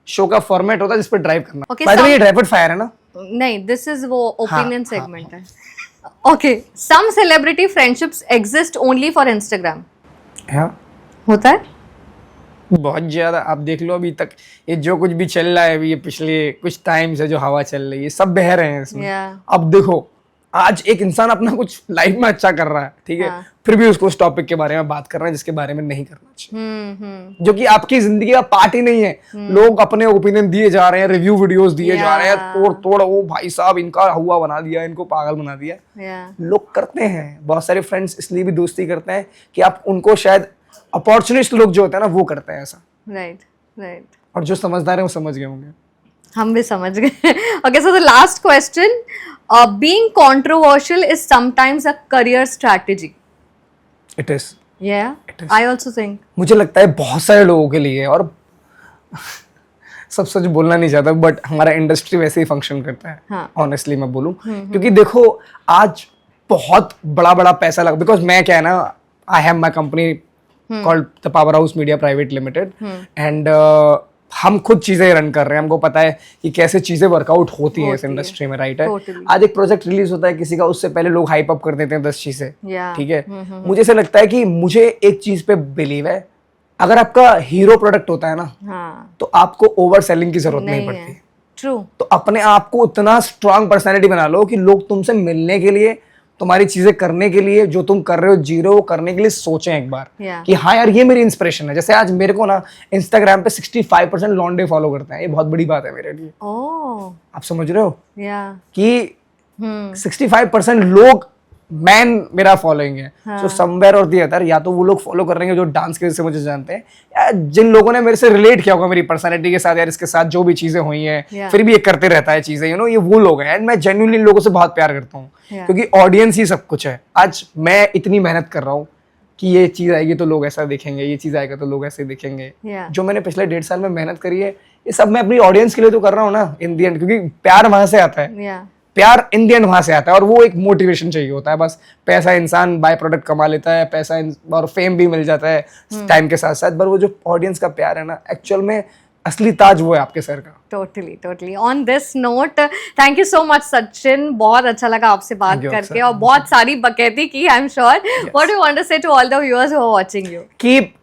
Speaker 2: शो का फॉर्मेट होता है जिस पर ड्राइव करना. बाय द वे, ये रैपिड फायर है ना?
Speaker 1: नहीं, दिस इज वो ओपिनियन सेगमेंट है. Okay, some celebrity friendships exist only for Instagram. होता है
Speaker 2: बहुत ज्यादा. आप देख लो अभी तक ये जो कुछ भी चल रहा है, अभी ये पिछले कुछ टाइम से जो हवा चल रही है, सब बह रहे हैं इसमें. अब देखो, आज एक इंसान अपना कुछ लाइफ में अच्छा कर रहा है, ठीक है, फिर भी उसको उस टॉपिक के बारे में बात कर रहे हैं जिसके बारे में नहीं करना चाहिए, जो कि आपकी जिंदगी का पार्ट ही नहीं है. लोग अपने ओपिनियन दिए जा रहे हैं, रिव्यू वीडियोस दिए जा रहे हैं, तोड़ ओ भाई साहब इनका हुआ बना दिया, इनको पागल बना दिया. लोग करते हैं. बहुत सारे फ्रेंड्स इसलिए भी दोस्ती करते हैं कि आप उनको, शायद अपॉर्चुनिस्ट लोग जो होते हैं ना, वो करते हैं ऐसा.
Speaker 1: राइट.
Speaker 2: और जो समझदार है वो समझ गए होंगे.
Speaker 1: हम भी समझ गए. Okay, so the last question, being controversial is sometimes a career strategy.
Speaker 2: It is.
Speaker 1: Yeah,
Speaker 2: it is.
Speaker 1: I also think.
Speaker 2: मुझे लगता है बहुत सारे लोगों के लिए, और सब सच बोलना नहीं चाहता, बट हमारा इंडस्ट्री वैसे ही फंक्शन करता है. ऑनेस्टली मैं बोलूं, क्योंकि देखो आज बहुत बड़ा बड़ा पैसा लगा. बिकॉज मैं क्या है ना, I have my company called the power house media private limited, and हम खुद चीजें रन कर रहे हैं. हमको पता है कि कैसे चीजें वर्कआउट होती हैं इस इंडस्ट्री में, राइट है? आज एक प्रोजेक्ट रिलीज होता है किसी का, उससे पहले लोग हाइप अप कर देते हैं 10 चीजें. ठीक है, मुझे ऐसा लगता है कि मुझे एक चीज पे बिलीव है, अगर आपका हीरो प्रोडक्ट होता है ना, तो आपको ओवर सेलिंग की जरूरत नहीं पड़ती.
Speaker 1: ट्रू.
Speaker 2: तो अपने आप को उतना स्ट्रांग पर्सनैलिटी बना लो कि लोग तुमसे मिलने के लिए, तुम्हारी चीजें करने के लिए, जो तुम कर रहे हो जी रहे हो, करने के लिए सोचें एक बार कि हाँ यार ये मेरी इंस्पिरेशन है. जैसे आज मेरे को ना इंस्टाग्राम पे 65% लॉन्डे फॉलो करते हैं. ये बहुत बड़ी बात है मेरे लिए. आप समझ रहे हो कि 65% लोग मैन मेरा फॉलोइंग है. सो समवेयर और दी अदर, या तो वो लोग फॉलो कर रहे हैं जो डांस के वजह से मुझे जानते हैं, या जिन लोगों ने मेरे से रिलेट किया होगा मेरी पर्सनैलिटी के साथ, यार इसके साथ जो भी चीजें हुई हैं, फिर भी ये करते रहता है चीजें, यू नो, ये वो लोग हैं. एंड मैं जेन्युइनली इन लोगों से बहुत प्यार करता हूँ, क्योंकि ऑडियंस ही सब कुछ है. आज मैं इतनी मेहनत कर रहा हूँ कि ये चीज आएगी तो लोग ऐसा देखेंगे, ये चीज आएगा तो लोग ऐसे देखेंगे. जो मैंने पिछले 1.5 साल में मेहनत करी है, ये सब मैं अपनी ऑडियंस के लिए तो कर रहा हूँ ना, इन दी एंड. क्योंकि प्यार वहां से आता है, प्यार इन दी एंड वहां से आता है, और वो एक मोटिवेशन चाहिए होता है. बस पैसा इंसान बाय प्रोडक्ट कमा लेता है, पैसा और फेम भी मिल जाता है टाइम के साथ साथ, पर वो जो ऑडियंस का प्यार है ना, एक्चुअल में असली ताज वो है आपके सर का.
Speaker 1: Totally. On this note, thank you so much Sachin, बहुत अच्छा लगा आपसे बात करके, और बहुत सारी बकैती की. I am sure. What you want to say to all the viewers who are watching you?
Speaker 2: Keep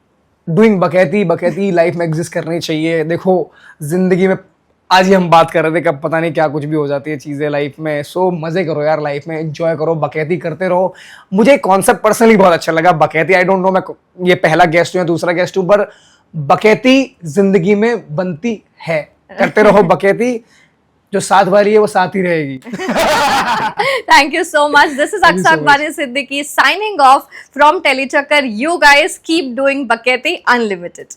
Speaker 2: doing बकैती लाइफ में एग्जिस्ट करनी चाहिए. देखो जिंदगी में आज ही हम बात कर रहे थे, कब पता नहीं क्या कुछ भी हो जाती है चीजें लाइफ में. सो मजे करो यार लाइफ में, एंजॉय करो, बकैती करते रहो. मुझे कॉन्सेप्ट पर्सनली बहुत अच्छा लगा बकैती. आई डोंट नो मैं ये पहला गेस्ट हूँ या दूसरा गेस्ट हूँ, पर बकैती जिंदगी में बनती है. करते रहो बकैती, जो साथ वाली है वो साथ ही रहेगी.
Speaker 1: Thank you so much. This is Akshak Bani Siddiqui signing off from Telechakar. You guys keep doing Baketi Unlimited.